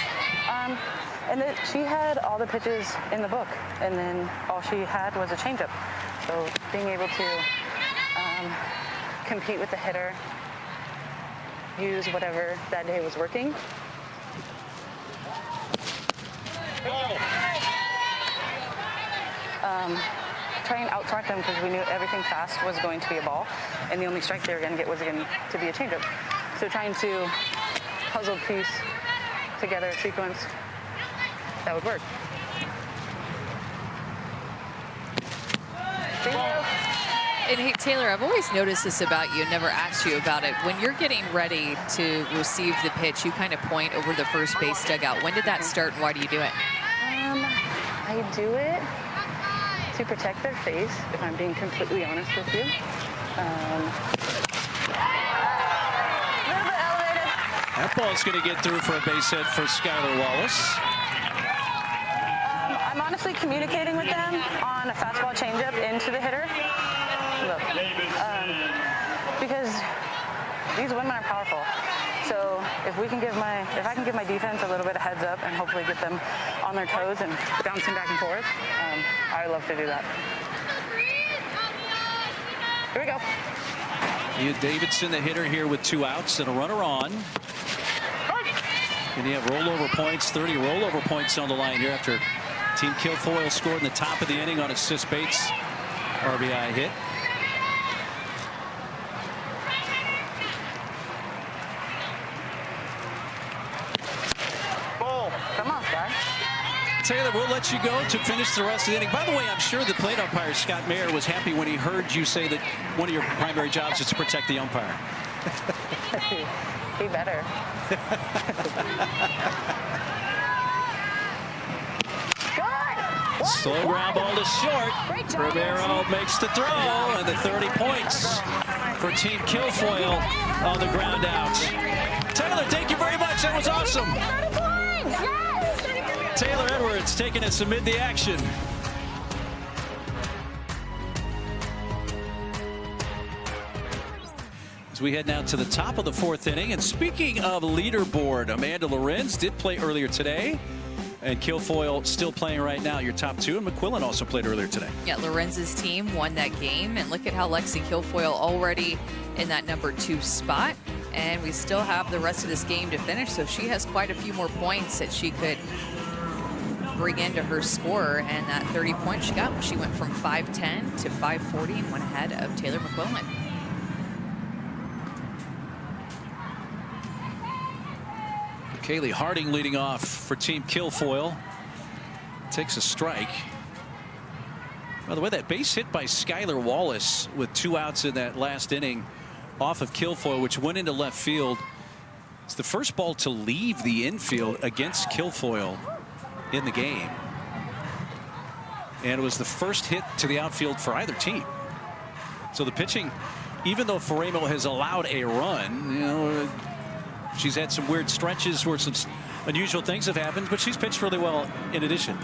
And she had all the pitches in the book, and then all she had was a changeup. So being able to compete with the hitter, use whatever that day was working. Try and outsmart them, because we knew everything fast was going to be a ball, and the only strike they were going to get was going to be a changeup. So trying to puzzle piece together a sequence that would work. And hey, Taylor, I've always noticed this about you and never asked you about it. When you're getting ready to receive the pitch, you kind of point over the first base dugout. When did that start, and why do you do it? I do it to protect their face, if I'm being completely honest with you. A little bit elevated. That ball's going to get through for a base hit for Skylar Wallace. I'm honestly communicating with them on a fastball changeup into the hitter. Look, because these women are powerful. So if I can give my defense a little bit of heads up and hopefully get them on their toes and bouncing back and forth, I love to do that. Here we go. Ian Davidson, the hitter here with 2 outs and a runner on. And you have rollover points, 30 rollover points on the line here after Team Kilfoyl scored in the top of the inning on a Sis Bates RBI hit. Come on, guys. Taylor, we'll let you go to finish the rest of the inning. By the way, I'm sure the plate umpire, Scott Mayer, was happy when he heard you say that one of your primary jobs is to protect the umpire. He better. Good. Slow ground ball to short. Romero makes the throw, and the 30 points for Team Kilfoyl on the ground out. Taylor, thank you very much. That was awesome. Taylor Edwards taking us amid the action. As we head now to the top of the 4th inning. And speaking of leaderboard, Amanda Lorenz did play earlier today. And Kilfoyl still playing right now, your top 2. And McQuillan also played earlier today. Yeah, Lorenz's team won that game. And look at how Lexi Kilfoyl already in that number 2 spot. And we still have the rest of this game to finish. So she has quite a few more points that she could bring into her score. And that 30 points she got when she went from 510 to 540 and went ahead of Taylor McQuillan. Kaylee Harding leading off for Team Kilfoyl. Takes a strike. By the way, that base hit by Skylar Wallace with 2 outs in that last inning off of Kilfoyl, which went into left field. It's the first ball to leave the infield against Kilfoyl in the game. And it was the first hit to the outfield for either team. So the pitching, even though Faremo has allowed a run, you know, she's had some weird stretches where some unusual things have happened, but she's pitched really well in addition.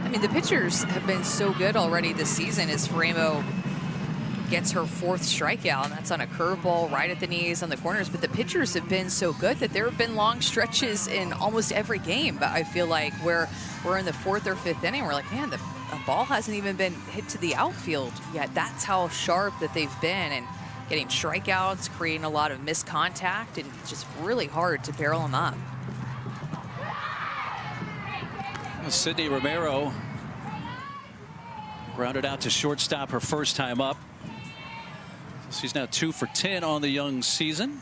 I mean, the pitchers have been so good already this season as Faremo gets her 4th strikeout, and that's on a curveball right at the knees on the corners. But the pitchers have been so good that there have been long stretches in almost every game. But I feel like we're in the 4th or 5th inning, we're like, man, the ball hasn't even been hit to the outfield yet. That's how sharp that they've been, and getting strikeouts, creating a lot of missed contact, and it's just really hard to barrel them up. Sydney Romero grounded out to shortstop her first time up. She's now 2 for 10 on the young season.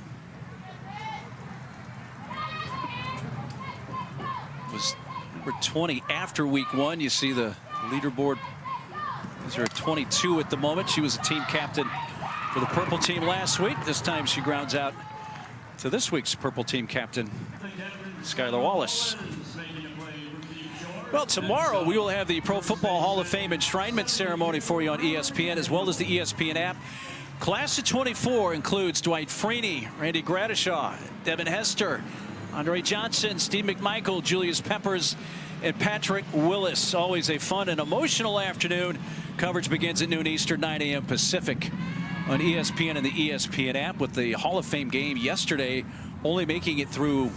Was number 20 after week 1. You see the leaderboard. These are 22 at the moment. She was a team captain for the purple team last week. This time she grounds out to this week's purple team captain, Skylar Wallace. Well, tomorrow we will have the Pro Football Hall of Fame enshrinement ceremony for you on ESPN, as well as the ESPN app. Class of 24 includes Dwight Freeney, Randy Gradishaw, Devin Hester, Andre Johnson, Steve McMichael, Julius Peppers, and Patrick Willis. Always a fun and emotional afternoon. Coverage begins at noon Eastern, 9 a.m. Pacific on ESPN and the ESPN app, with the Hall of Fame game yesterday only making it through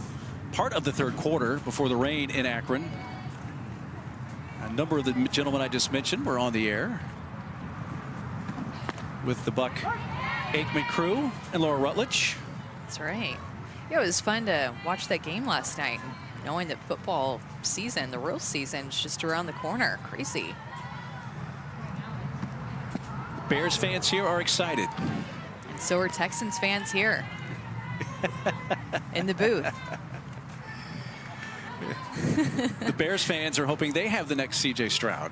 part of the 3rd quarter before the rain in Akron. A number of the gentlemen I just mentioned were on the air with the Buck Aikman crew and Laura Rutledge. That's right. Yeah, it was fun to watch that game last night, knowing that football season, the real season, is just around the corner. Crazy. Bears fans here are excited. And so are Texans fans here in the booth. The Bears fans are hoping they have the next C.J. Stroud.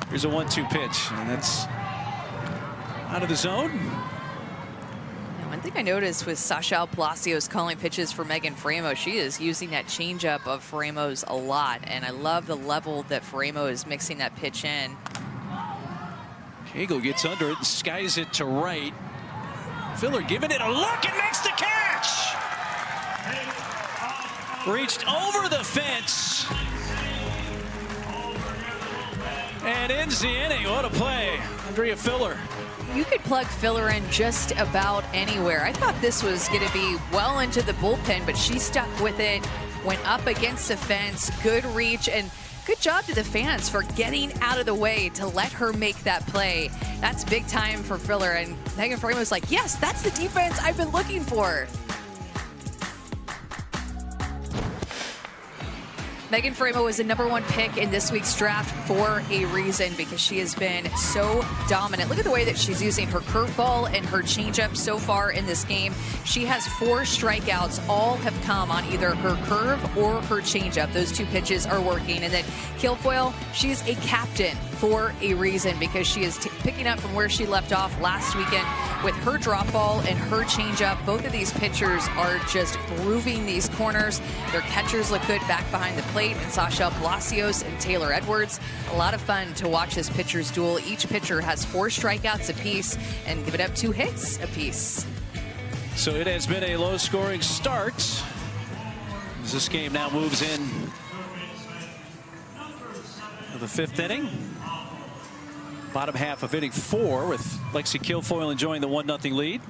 Here's a 1-2 pitch, and that's out of the zone. And one thing I noticed with Sasha Palacios calling pitches for Megan Faremo, she is using that changeup of Faremo's a lot, and I love the level that Faremo is mixing that pitch in. Cagle gets under it and skies it to right. Filler giving it a look and makes the catch. Reached over the fence. And ends the inning. What a play. Andrea Filler. You could plug Filler in just about anywhere. I thought this was going to be well into the bullpen, but she stuck with it, went up against the fence, good reach, and good job to the fans for getting out of the way to let her make that play. That's big time for Filler, and Megan Frame was like, yes, that's the defense I've been looking for. Megan Framo was the #1 pick in this week's draft for a reason, because she has been so dominant. Look at the way that she's using her curveball and her changeup so far in this game. She has 4 strikeouts. All have come on either her curve or her changeup. Those 2 pitches are working. And then Kilfoyl, she's a captain for a reason, because she is picking up from where she left off last weekend with her drop ball and her changeup. Both of these pitchers are just grooving these corners. Their catchers look good back behind the plate, and Sasha Palacios and Taylor Edwards. A lot of fun to watch this pitcher's duel. Each pitcher has 4 strikeouts apiece and give it up 2 hits apiece. So it has been a low-scoring start as this game now moves in to the 5th inning. Bottom half of inning 4 with Lexi Kilfoyl enjoying the 1-0 lead.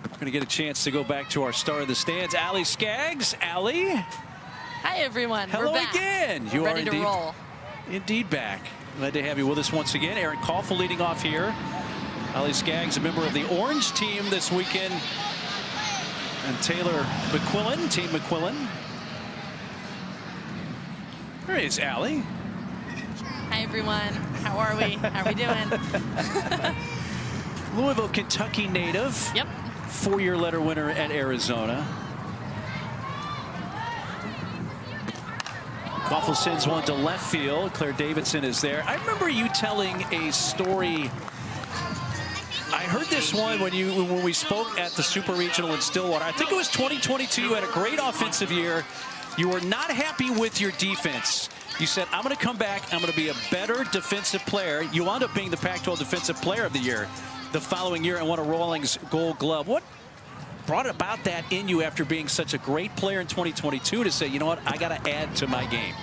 We're going to get a chance to go back to our star in the stands, Allie Skaggs. Allie. Hi, everyone. Hello We're back. again. We're You ready are to roll. indeed back. Glad to have you with us once again. Erin Kilfoyl leading off here. Allie Skaggs, a member of the Orange team this weekend. And Taylor McQuillan, Team McQuillan. There is Allie. Hi, everyone. How are we? How are we doing? Louisville, Kentucky native. Yep. 4-year letter winner at Arizona. Kilfoyl sends one to left field. Claire Davidson is there. I remember you telling a story. I heard this one when we spoke at the Super Regional in Stillwater. I think it was 2022. You had a great offensive year. You were not happy with your defense. You said, I'm going to come back. I'm going to be a better defensive player. You wound up being the Pac-12 Defensive Player of the Year the following year and won a Rawlings Gold Glove. What brought about that in you after being such a great player in 2022 to say, you know what, I got to add to my game?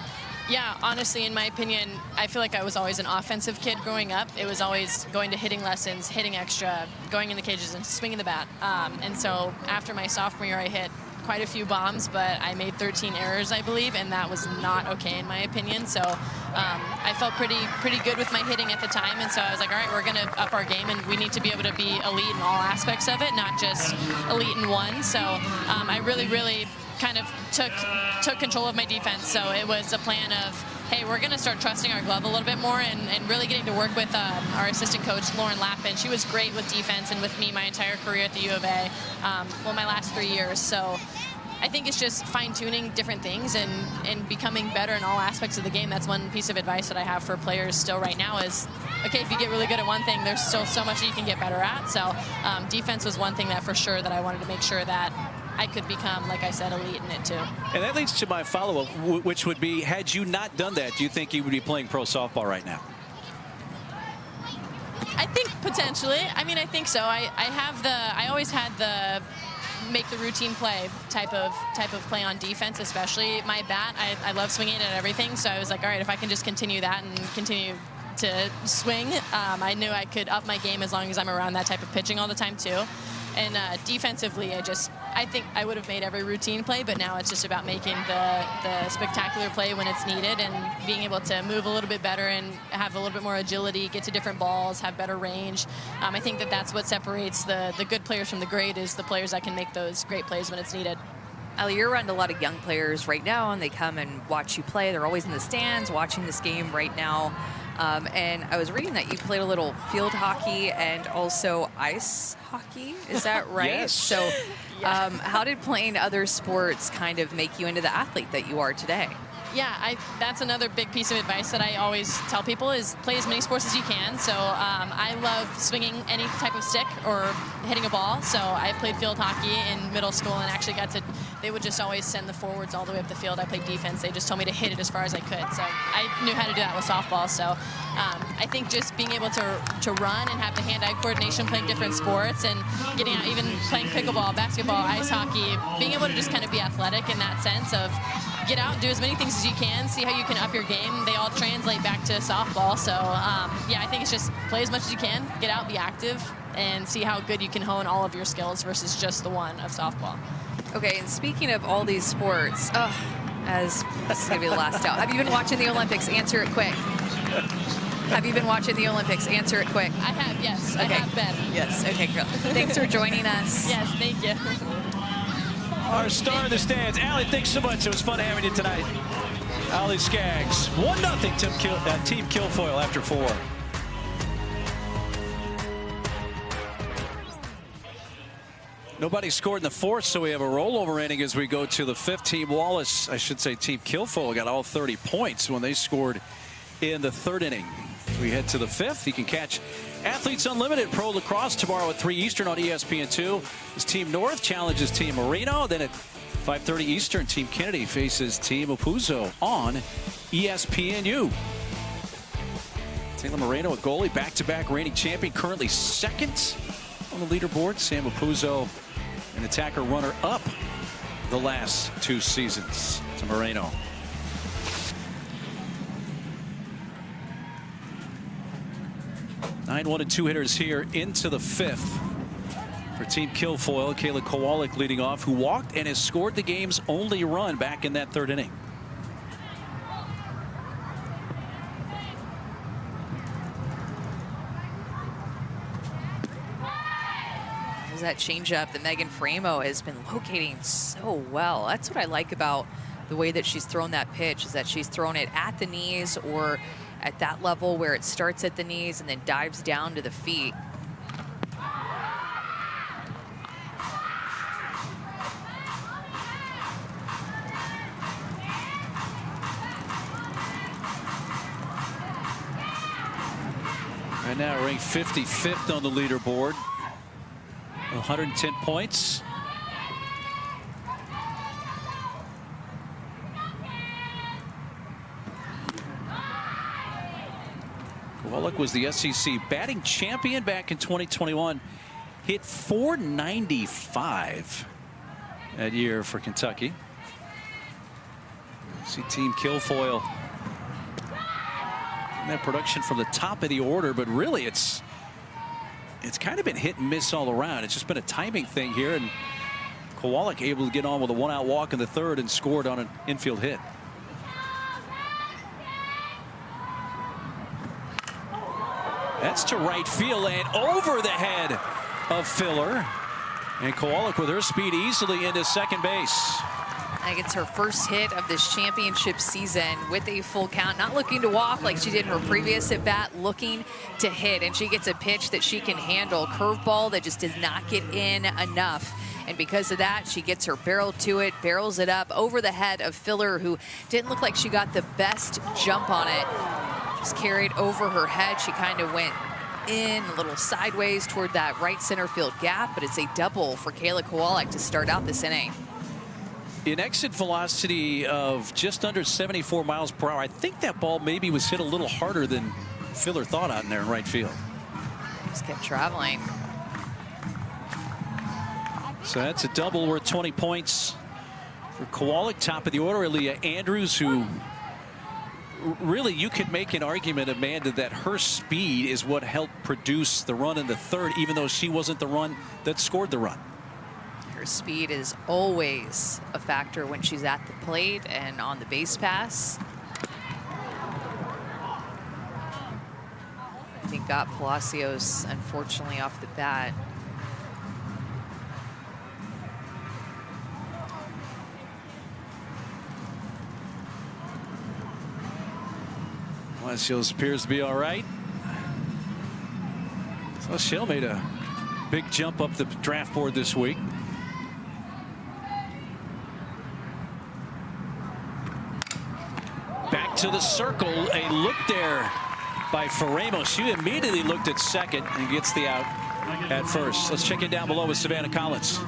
Yeah, honestly, in my opinion, I feel like I was always an offensive kid growing up. It was always going to hitting lessons, hitting extra, going in the cages and swinging the bat. And so after my sophomore year, I hit quite a few bombs, but I made 13 errors, I believe, and that was not okay in my opinion. So I felt pretty good with my hitting at the time, and so I was like, all right, we're going to up our game, and we need to be able to be elite in all aspects of it, not just elite in one. So I really kind of took control of my defense. So it was a plan of, hey, we're going to start trusting our glove a little bit more and really getting to work with our assistant coach, Lauren Lappin. She was great with defense and with me my entire career at the U of A, well, my last 3 years. So I think it's just fine-tuning different things and becoming better in all aspects of the game. That's one piece of advice that I have for players still right now is, okay, if you get really good at one thing, there's still so much that you can get better at. So defense was one thing that for sure that I wanted to make sure that I could become, like I said, elite in it too. And that leads to my follow-up, which would be, had you not done that, do you think you would be playing pro softball right now? I think potentially. I mean, I think so. I always had the make the routine play type of play on defense, especially my bat. I love swinging at everything, so I was like, all right, if I can just continue that and continue to swing, I knew I could up my game as long as I'm around that type of pitching all the time too. And defensively, I think I would have made every routine play, but now it's just about making the spectacular play when it's needed and being able to move a little bit better and have a little bit more agility, get to different balls, have better range. I think that's what separates the good players from the great, is the players that can make those great plays when it's needed. Allie, you're around a lot of young players right now, and they come and watch you play. They're always in the stands watching this game right now. And I was reading that you played a little field hockey and also ice hockey. Is that right? Yes. So how did playing other sports kind of make you into the athlete that you are today? Yeah, that's another big piece of advice that I always tell people is play as many sports as you can. So I love swinging any type of stick or hitting a ball. So I played field hockey in middle school and actually they would just always send the forwards all the way up the field. I played defense. They just told me to hit it as far as I could. So I knew how to do that with softball. So I think just being able to run and have the hand-eye coordination playing different sports and getting out, even playing pickleball, basketball, ice hockey, being able to just kind of be athletic in that sense of get out and do as many things as you can, see how you can up your game. They all translate back to softball. So, yeah, I think it's just play as much as you can, get out, be active, and see how good you can hone all of your skills versus just the one of softball. Okay, and speaking of all these sports, this is going to be the last out. Have you been watching the Olympics? Answer it quick. Have you been watching the Olympics? Answer it quick. I have, yes. Okay. I have been. Yes, okay, girl. Thanks for joining us. Yes, thank you. Our star in the stands. Allie, thanks so much. It was fun having you tonight. Allie Skaggs. 1-0 Team Kilfoyl after 4. Nobody scored in the 4th, so we have a rollover inning as we go to the 5th. Team Wallace, I should say Team Kilfoyl, got all 30 points when they scored in the 3rd inning. As we head to the 5th, you can catch Athletes Unlimited Pro Lacrosse tomorrow at 3 Eastern on ESPN2. As Team North challenges Team Marino. Then at 5:30 Eastern, Team Kennedy faces Team Opuzzo on ESPNU. Taylor Moreno, a goalie, back-to-back reigning champion, currently 2nd on the leaderboard. Sam Opuzzo, an attacker runner-up the last 2 seasons to Moreno. Nine 1 and 2 hitters here into the 5th for Team Kilfoyl. Kayla Kowalik leading off, who walked and has scored the game's only run back in that 3rd inning. There's that changeup that Megan Framo has been locating so well. That's what I like about the way that she's thrown that pitch, is that she's thrown it at the knees or at that level where it starts at the knees and then dives down to the feet. Right now ranked 55th on the leaderboard. 110 points. Kowalik was the SEC batting champion back in 2021. Hit .495 that year for Kentucky. See Team Kilfoyl in that production from the top of the order, but really it's kind of been hit and miss all around. It's just been a timing thing here, and Kowalik able to get on with a 1-out walk in the 3rd and scored on an infield hit. That's to right field and over the head of Filler. And Kowalik with her speed easily into second base. I think it's her first hit of this championship season with a full count. Not looking to walk like she did in her previous at bat, looking to hit. And she gets a pitch that she can handle. Curveball that just does not get in enough. And because of that, she gets her barrel to it, barrels it up over the head of Filler, who didn't look like she got the best jump on it. Just carried over her head. She kind of went in a little sideways toward that right center field gap, but it's a double for Kayla Kowalik to start out this inning. An exit velocity of just under 74 miles per hour. I think that ball maybe was hit a little harder than Filler thought out in there in right field. Just kept traveling. So that's a double worth 20 points for Kowalik. Top of the order, Aaliyah Andrews, who really you could make an argument, Amanda, that her speed is what helped produce the run in the 3rd, even though she wasn't the one that scored the run. Her speed is always a factor when she's at the plate and on the base pass. I think got Palacios, unfortunately, off the bat. Palacios appears to be all right. So Shell made a big jump up the draft board this week. to the circle. A look there by Faremo. She immediately looked at second and gets the out at first. Let's check in down below with Savannah Collins.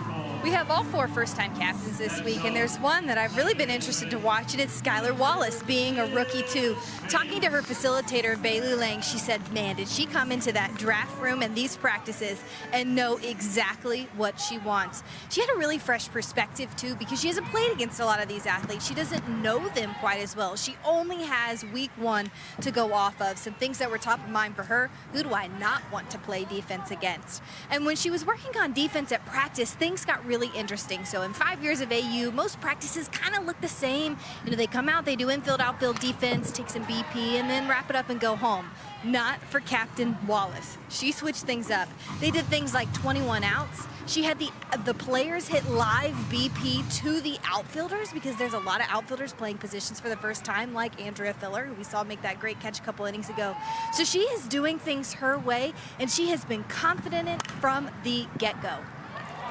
We have all 4 first-time captains this week, and there's one that I've really been interested to watch, and it's Skylar Wallace, being a rookie too. Talking to her facilitator, Bailey Lang, she said, man, did she come into that draft room and these practices and know exactly what she wants. She had a really fresh perspective too, because she hasn't played against a lot of these athletes. She doesn't know them quite as well. She only has week 1 to go off of. Some things that were top of mind for her: who do I not want to play defense against? And when she was working on defense at practice, things got really interesting. So in 5 years of AU, most practices kind of look the same. You know, they come out, they do infield, outfield defense, take some BP, and then wrap it up and go home. Not for Captain Wallace. She switched things up. They did things like 21 outs. She had the players hit live BP to the outfielders, because there's a lot of outfielders playing positions for the first time, like Andrea Filler, who we saw make that great catch a couple innings ago. So she is doing things her way, and she has been confident in it from the get-go.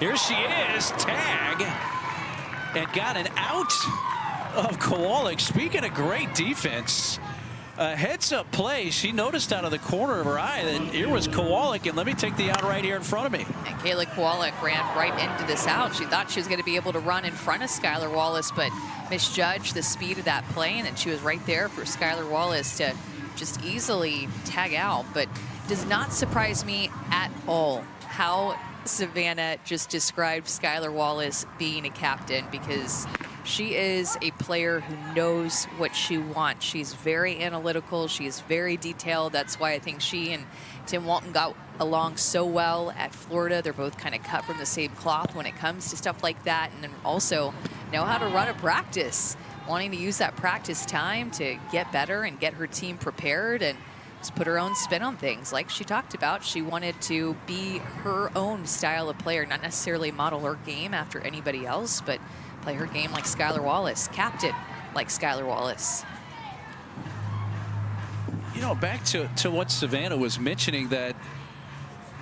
Here she is, tag, and got an out of Kowalik. Speaking of great defense, heads-up play, she noticed out of the corner of her eye that here was Kowalik, and let me take the out right here in front of me. And Kayla Kowalik ran right into this out. She thought she was going to be able to run in front of Skylar Wallace, but misjudged the speed of that play, and then she was right there for Skylar Wallace to just easily tag out. But it does not surprise me at all how Savannah just described Skylar Wallace being a captain, because she is a player who knows what she wants. She's very analytical. She's very detailed. That's why I think she and Tim Walton got along so well at Florida. They're both kind of cut from the same cloth when it comes to stuff like that, and then also know how to run a practice, wanting to use that practice time to get better and get her team prepared and just put her own spin on things. Like she talked about, she wanted to be her own style of player, not necessarily model her game after anybody else, but play her game like Skylar Wallace, captain like Skylar Wallace. You know, back to what Savannah was mentioning, that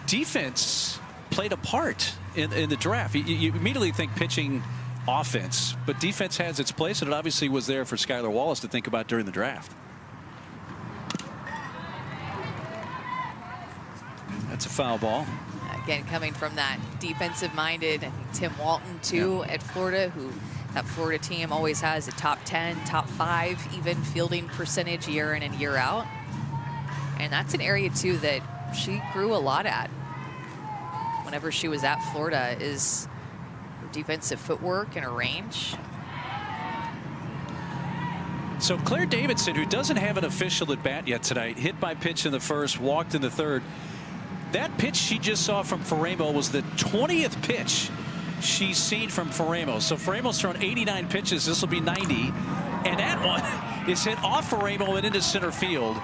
defense played a part in the draft. You immediately think pitching, offense, but defense has its place, and it obviously was there for Skylar Wallace to think about during the draft. That's a foul ball. Again, coming from that defensive-minded Tim Walton, too, at Florida, who that Florida team always has a top 10, top 5, even fielding percentage year in and year out. And that's an area, too, that she grew a lot at whenever she was at Florida, is her defensive footwork and her range. So Claire Davidson, who doesn't have an official at bat yet tonight, hit by pitch in the first, walked in the third. That pitch she just saw from Faremo was the 20th pitch she's seen from Faremo. So Faremo's thrown 89 pitches. This will be 90. And that one is hit off Faremo and into center field.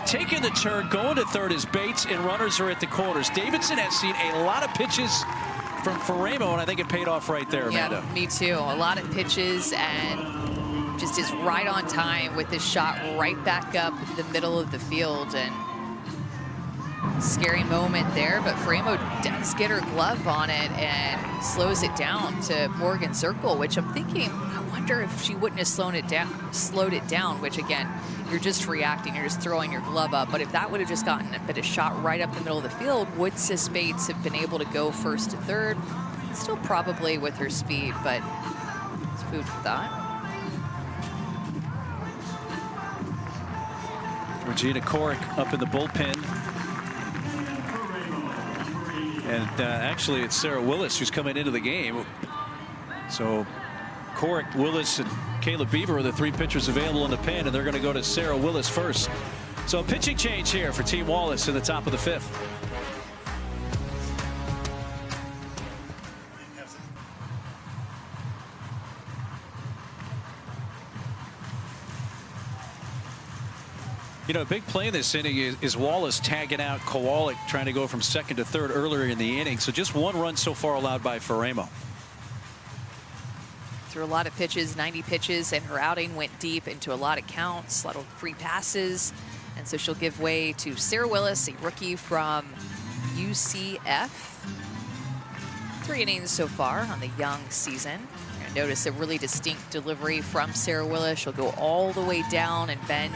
Taking the turn, going to third is Bates, and runners are at the corners. Davidson has seen a lot of pitches from Faremo, and I think it paid off right there, Amanda. Yeah, me too. A lot of pitches, and just is right on time with his shot right back up in the middle of the field. And scary moment there, but Faremo does get her glove on it and slows it down to Morgan Circle, which I'm thinking, I wonder if she wouldn't have slowed it down, which again, you're just reacting, you're just throwing your glove up. But if that would have just gotten a shot right up the middle of the field, would Sis Bates have been able to go first to third? Still probably with her speed, but it's food for thought. Regina Corrick up in the bullpen. And actually, it's Sarah Willis who's coming into the game. So Corrick, Willis, and Caleb Beaver are the 3 pitchers available in the pen, and they're going to go to Sarah Willis first. So a pitching change here for Team Wallace in the top of the 5th. You know, a big play in this inning is Wallace tagging out Kowalik, trying to go from second to third earlier in the inning. So just 1 run so far allowed by Faremo. Threw a lot of pitches, 90 pitches, and her outing went deep into a lot of counts, a lot of free passes. And so she'll give way to Sarah Willis, a rookie from UCF. 3 innings so far on the young season. And notice a really distinct delivery from Sarah Willis. She'll go all the way down and bend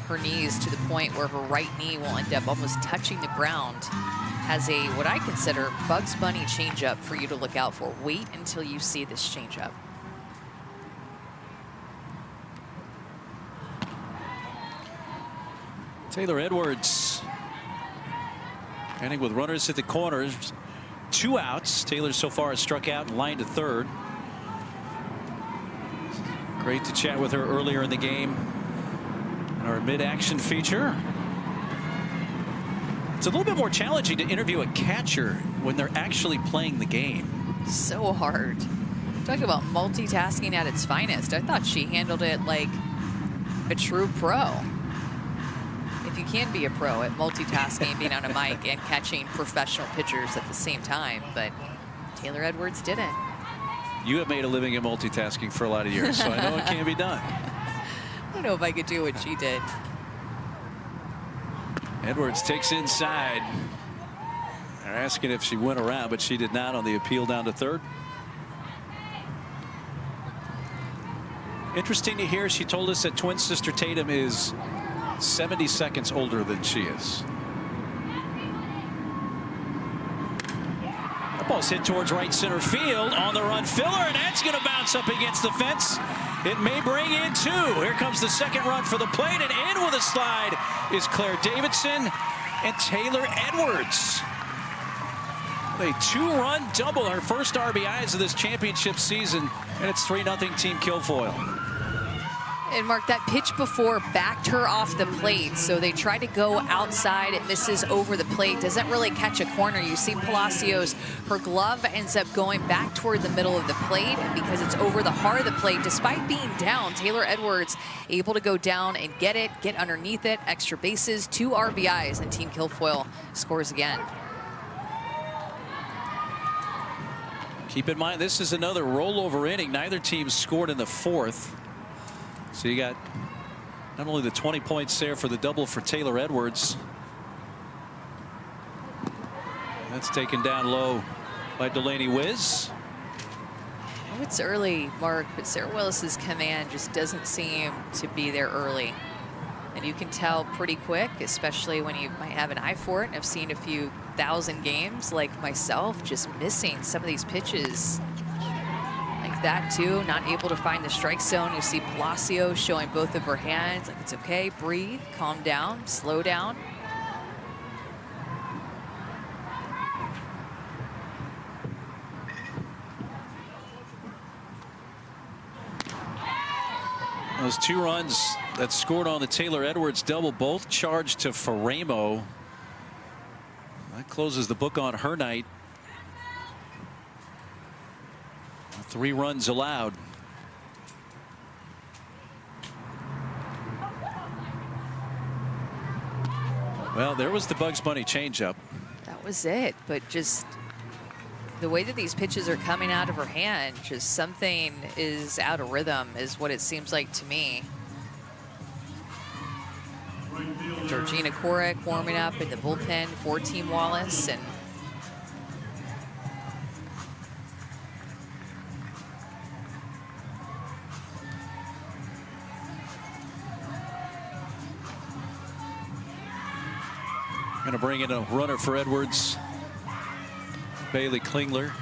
her knees to the point where her right knee will end up almost touching the ground. Has a, what I consider, Bugs Bunny changeup for you to look out for. Wait until you see this changeup. Taylor Edwards heading with runners at the corners. 2 outs. Taylor so far has struck out and lined to third. Great to chat with her earlier in the game. Our mid-action feature. It's a little bit more challenging to interview a catcher when they're actually playing the game. So hard. Talk about multitasking at its finest. I thought she handled it like a true pro. If you can be a pro at multitasking, being on a mic and catching professional pitchers at the same time, but Taylor Edwards didn't. You have made a living at multitasking for a lot of years, so I know it can be done. I don't know if I could do what she did. Edwards takes inside. They're asking if she went around, but she did not on the appeal down to third. Interesting to hear, she told us that twin sister Tatum is 70 seconds older than she is. The ball's hit towards right center field. On the run filler, and that's going to bounce up against the fence. It may bring in 2. Here comes the second run for the plate, and in with a slide is Claire Davidson and Taylor Edwards. A 2-run double, her first RBIs of this championship season, and it's 3-0 Team Kilfoyl. And Mark, that pitch before backed her off the plate, so they try to go outside. It misses over the plate, doesn't really catch a corner. You see Palacios, her glove ends up going back toward the middle of the plate, and because it's over the heart of the plate, despite being down, Taylor Edwards able to go down and get it, get underneath it, extra bases, 2 RBIs, and Team Kilfoyl scores again. Keep in mind, this is another rollover inning. Neither team scored in the 4th. So you got not only the 20 points there for the double for Taylor Edwards. That's taken down low by Delaney Wiz. Oh, it's early, Mark, but Sarah Willis's command just doesn't seem to be there early. And you can tell pretty quick, especially when you might have an eye for it. And I've seen a few thousand games like myself, just missing some of these pitches. Like that too, not able to find the strike zone. You see Palacio showing both of her hands, like it's okay, breathe, calm down, slow down. Those 2 runs that scored on the Taylor Edwards double, both charged to Faremo. That closes the book on her night. 3 runs allowed. Well, there was the Bugs Bunny changeup. That was it, but just the way that these pitches are coming out of her hand, just something is out of rhythm is what it seems like to me. Georgina Korek warming up in the bullpen for Team Wallace, and going to bring in a runner for Edwards, Bailey Klingler.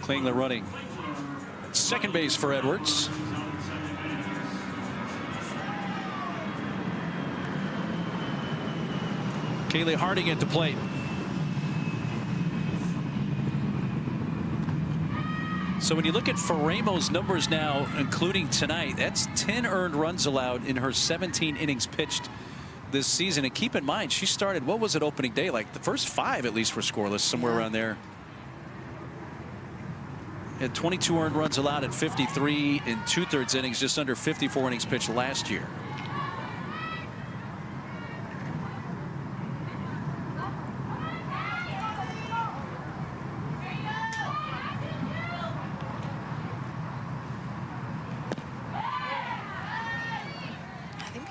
Klingler running second base for Edwards. Kaylee Harding at the plate. So when you look at Faremo's numbers now, including tonight, that's 10 earned runs allowed in her 17 innings pitched this season. And keep in mind, she started, what was it opening day? Like the first 5 at least were scoreless, somewhere around there. Had 22 earned runs allowed at 53 in 2/3 innings, just under 54 innings pitched last year.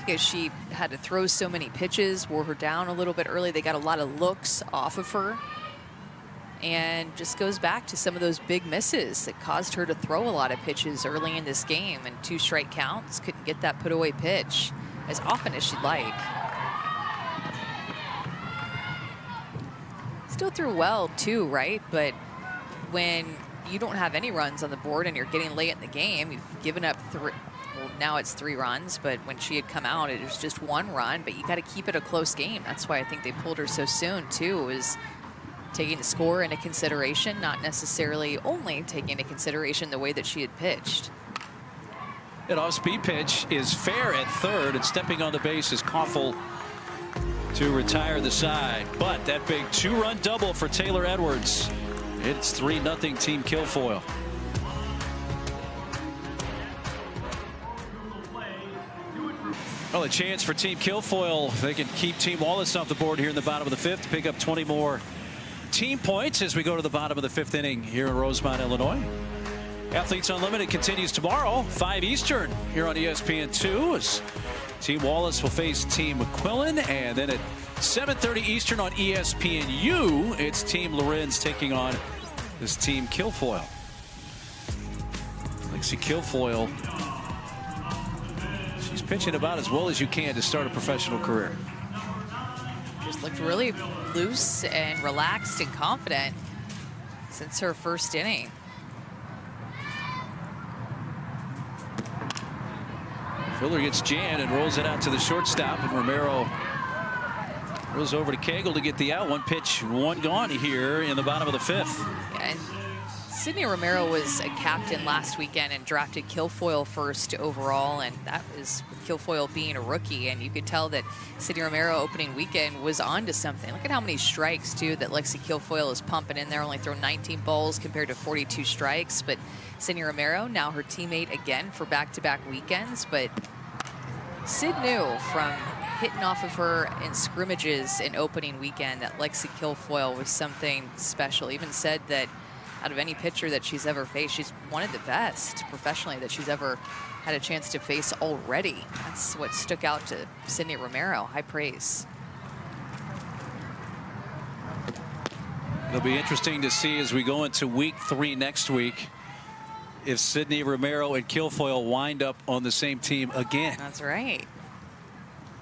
because she had to throw so many pitches, wore her down a little bit early. They got a lot of looks off of her. And just goes back to some of those big misses that caused her to throw a lot of pitches early in this game. And 2 strike counts, couldn't get that put away pitch as often as she'd like. Still threw well too, right? But when you don't have any runs on the board and you're getting late in the game, you've given up 3. Well, now it's 3 runs, but when she had come out, it was just 1 run. But you got to keep it a close game. That's why I think they pulled her so soon too, is taking the score into consideration, not necessarily only taking into consideration the way that she had pitched. An off-speed pitch is fair at third, and stepping on the base is Kilfoyl to retire the side. But that big 2-run double for Taylor Edwards. It's 3-0 Team Kilfoyl. Well, a chance for Team Kilfoyl. They can keep Team Wallace off the board here in the bottom of the 5th to pick up 20 more team points as we go to the bottom of the 5th inning here in Rosemont, Illinois. Athletes Unlimited continues tomorrow, 5 Eastern here on ESPN2, as Team Wallace will face Team McQuillan, and then at 7:30 Eastern on ESPNU, it's Team Lorenz taking on this Team Kilfoyl. Lexi Kilfoyl, she's pitching about as well as you can to start a professional career. Just looked really loose and relaxed and confident since her first inning. Filler gets jammed and rolls it out to the shortstop, and Romero goes over to Cagle to get the out. 1 pitch, 1 gone here in the bottom of the 5th. And Sydney Romero was a captain last weekend and drafted Kilfoyl first overall, and that was with Kilfoyl being a rookie, and you could tell that Sydney Romero opening weekend was on to something. Look at how many strikes too that Lexi Kilfoyl is pumping in there, only thrown 19 balls compared to 42 strikes. But Sydney Romero, now her teammate again for back-to-back weekends. But Sid knew from hitting off of her in scrimmages in opening weekend that Lexi Kilfoyl was something special. Even said that out of any pitcher that she's ever faced, she's one of the best professionally that she's ever had a chance to face already. That's what stuck out to Sydney Romero. High praise. It'll be interesting to see as we go into week 3 next week if Sydney Romero and Kilfoyl wind up on the same team again. That's right.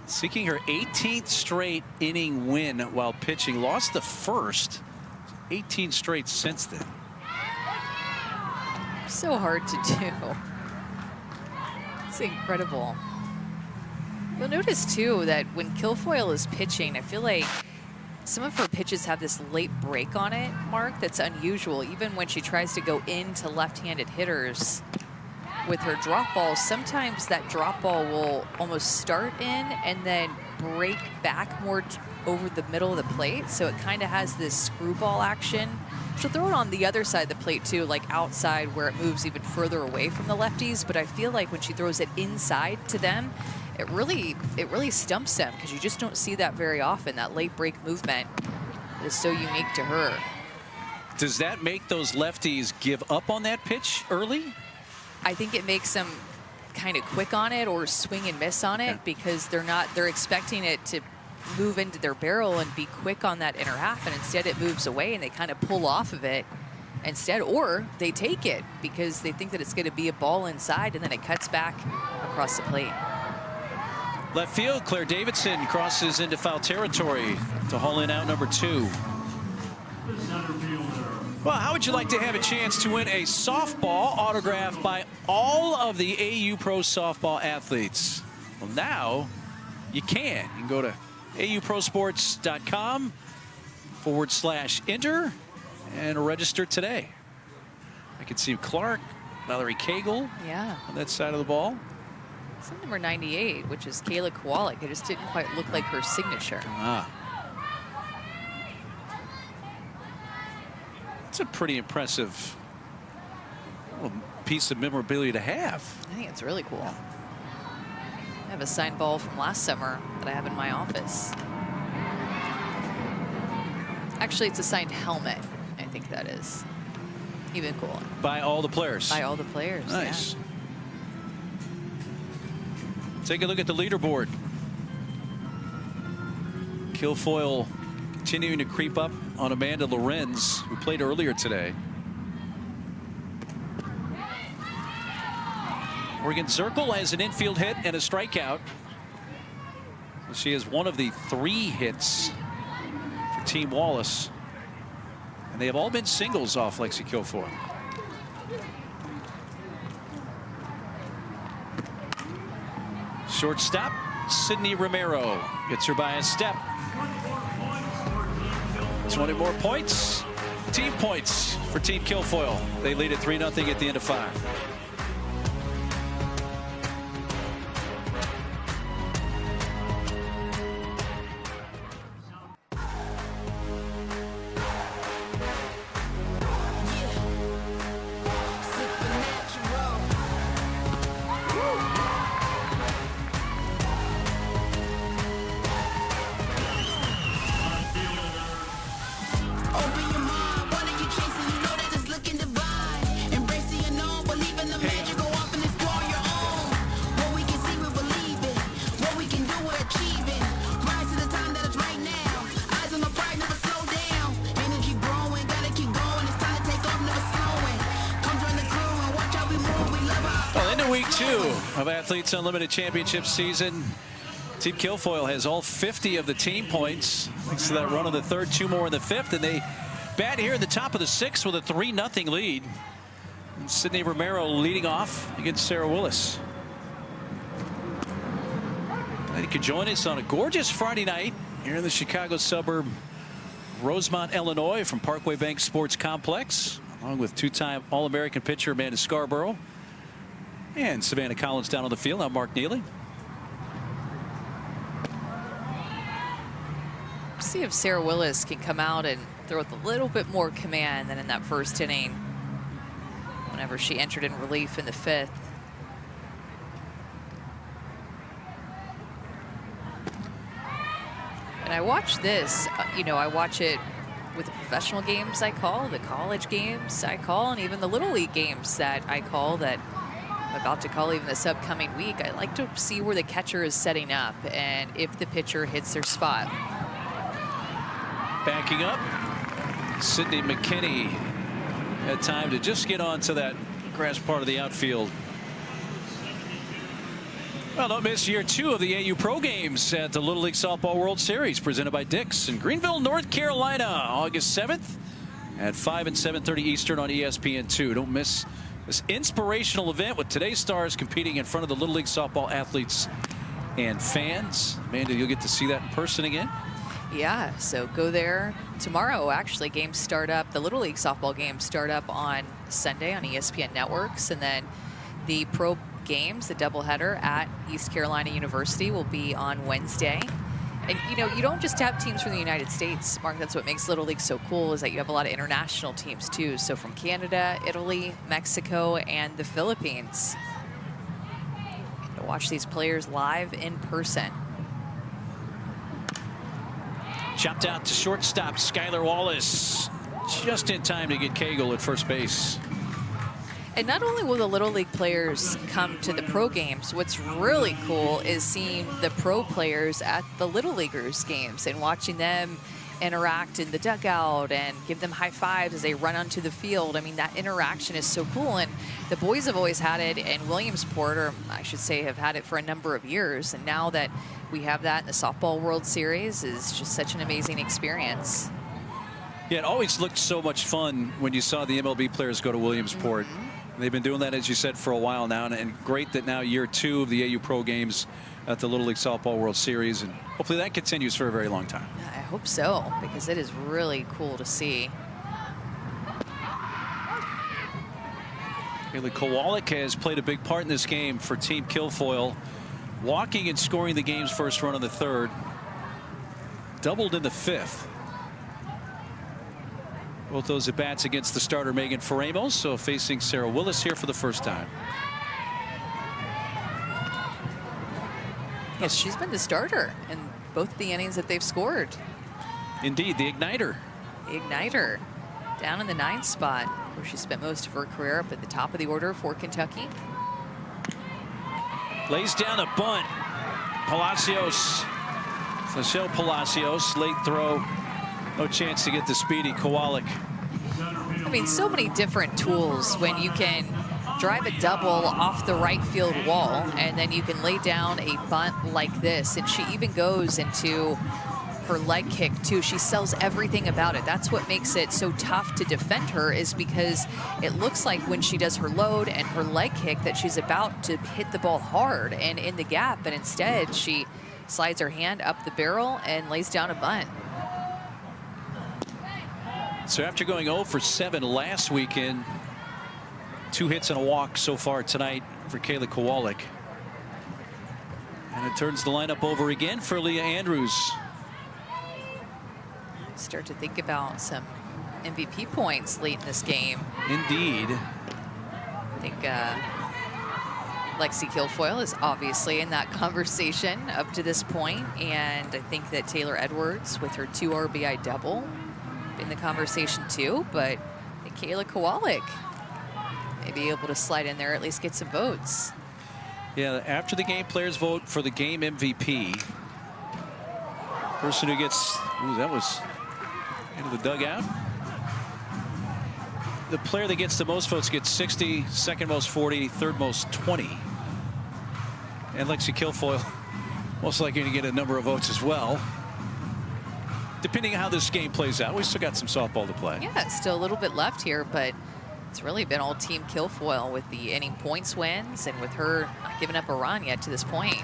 Seeking her 18th straight inning win while pitching. Lost the first. 18 straight since then. So hard to do. It's incredible. You'll notice too that when Kilfoyl is pitching, I feel like some of her pitches have this late break on it, Mark, that's unusual. Even when she tries to go into left-handed hitters with her drop balls, sometimes that drop ball will almost start in and then break back more over the middle of the plate. So it kind of has this screwball action. She'll throw it on the other side of the plate too, like outside where it moves even further away from the lefties. But I feel like when she throws it inside to them, it really stumps them, because you just don't see that very often. That late break movement is so unique to her. Does that make those lefties give up on that pitch early? I think it makes them kind of quick on it or swing and miss on it, because they're expecting it to move into their barrel and be quick on that inner half, and instead it moves away and they kind of pull off of it instead, or they take it because they think that it's going to be a ball inside, and then it cuts back across the plate. Left field, Claire Davidson crosses into foul territory to haul in out number 2. Well, how would you like to have a chance to win a softball autographed by all of the AU Pro softball athletes? Well, now you can. You can go to auprosports.com/enter and register today. I can see Clark, Valerie Cagle on that side of the ball. It's number 98, which is Kayla Kowalik. It just didn't quite look like her signature. It's a pretty impressive little piece of memorabilia to have. I think it's really cool. I have a signed ball from last summer that I have in my office. Actually, it's a signed helmet. I think that is even cooler. By all the players? By all the players, nice. Yeah. Take a look at the leaderboard. Kilfoyl continuing to creep up on Amanda Lorenz, who played earlier today. Morgan Zirkle has an infield hit and a strikeout. She has one of the 3 hits for Team Wallace. And they have all been singles off Lexi Kilfoyl. Shortstop, Sydney Romero gets her by a step. 20 more points. Team points for Team Kilfoyl. They lead at 3-0 at the end of 5. Week 2 of Athletes Unlimited Championship season. Team Kilfoyl has all 50 of the team points thanks to that run in the 3rd, 2 more in the 5th, and they bat here in the top of the 6th with a 3-0 lead. And Sydney Romero leading off against Sarah Willis. Glad you could join us on a gorgeous Friday night here in the Chicago suburb Rosemont, Illinois, from Parkway Bank Sports Complex, along with 2-time All-American pitcher Amanda Scarborough and Savannah Collins down on the field. I'm Mark Neely. See if Sarah Willis can come out and throw with a little bit more command than in that first inning whenever she entered in relief in the 5th. And I watch this, you know, I watch it with the professional games I call, the college games I call, and even the Little League games that I call that I'm about to call even this upcoming week. I like to see where the catcher is setting up and if the pitcher hits their spot. Backing up, Sydney McKinney had time to just get onto that grass part of the outfield. Well, don't miss year 2 of the AU Pro Games at the Little League Softball World Series, presented by Dick's in Greenville, North Carolina, August 7th at 5 and 7:30 Eastern on ESPN2. Don't miss this inspirational event with today's stars competing in front of the Little League softball athletes and fans. Amanda, you'll get to see that in person again. Yeah, so go there tomorrow. Actually, games start up. The Little League softball games start up on Sunday on ESPN Networks, and then the pro games, the doubleheader at East Carolina University, will be on Wednesday. And, you know, you don't just have teams from the United States, Mark. That's what makes Little League so cool, is that you have a lot of international teams, too. So from Canada, Italy, Mexico, and the Philippines. To watch these players live in person. Chopped out to shortstop, Skylar Wallace. Just in time to get Cagle at first base. And not only will the Little League players come to the pro games, what's really cool is seeing the pro players at the Little Leaguers games and watching them interact in the dugout and give them high fives as they run onto the field. I mean, that interaction is so cool. And the boys have always had it in Williamsport, or I should say have had it for a number of years. And now that we have that in the Softball World Series, is just such an amazing experience. Yeah, it always looked so much fun when you saw the MLB players go to Williamsport. They've been doing that, as you said, for a while now, and great that now year 2 of the AU Pro Games at the Little League Softball World Series, and hopefully that continues for a very long time. I hope so, because it is really cool to see. Kaylee Kowalik has played a big part in this game for Team Kilfoyl, walking and scoring the game's first run in the 3rd, doubled in the 5th. Both those at bats against the starter Megan Faramos, so facing Sarah Willis here for the first time. Yes, she's been the starter in both the innings that they've scored. Indeed, the igniter. The igniter down in the 9th spot, where she spent most of her career up at the top of the order for Kentucky. Lays down a bunt. Palacios. Michelle Palacios. Late throw. No chance to get the speedy Kowalik. I mean, so many different tools when you can drive a double off the right field wall, and then you can lay down a bunt like this. And she even goes into her leg kick too. She sells everything about it. That's what makes it so tough to defend her, is because it looks like when she does her load and her leg kick that she's about to hit the ball hard and in the gap, and instead she slides her hand up the barrel and lays down a bunt. So after going 0 for 7 last weekend, 2 hits and a walk so far tonight for Kayla Kowalik. And it turns the lineup over again for Leah Andrews. Start to think about some MVP points late in this game. Indeed. I think Lexi Kilfoyl is obviously in that conversation up to this point, and I think that Taylor Edwards with her 2 RBI double in the conversation too, but I think Kayla Kowalik may be able to slide in there, at least get some votes. Yeah, after the game, players vote for the game MVP. Person who gets, ooh, that was into the dugout. The player that gets the most votes gets 60, second most 40, third most 20. And Lexi Kilfoyl most likely to get a number of votes as well, depending on how this game plays out. We still got some softball to play. Yeah, still a little bit left here, but it's really been all team Kilfoyl with the inning points wins and with her not giving up a run yet to this point.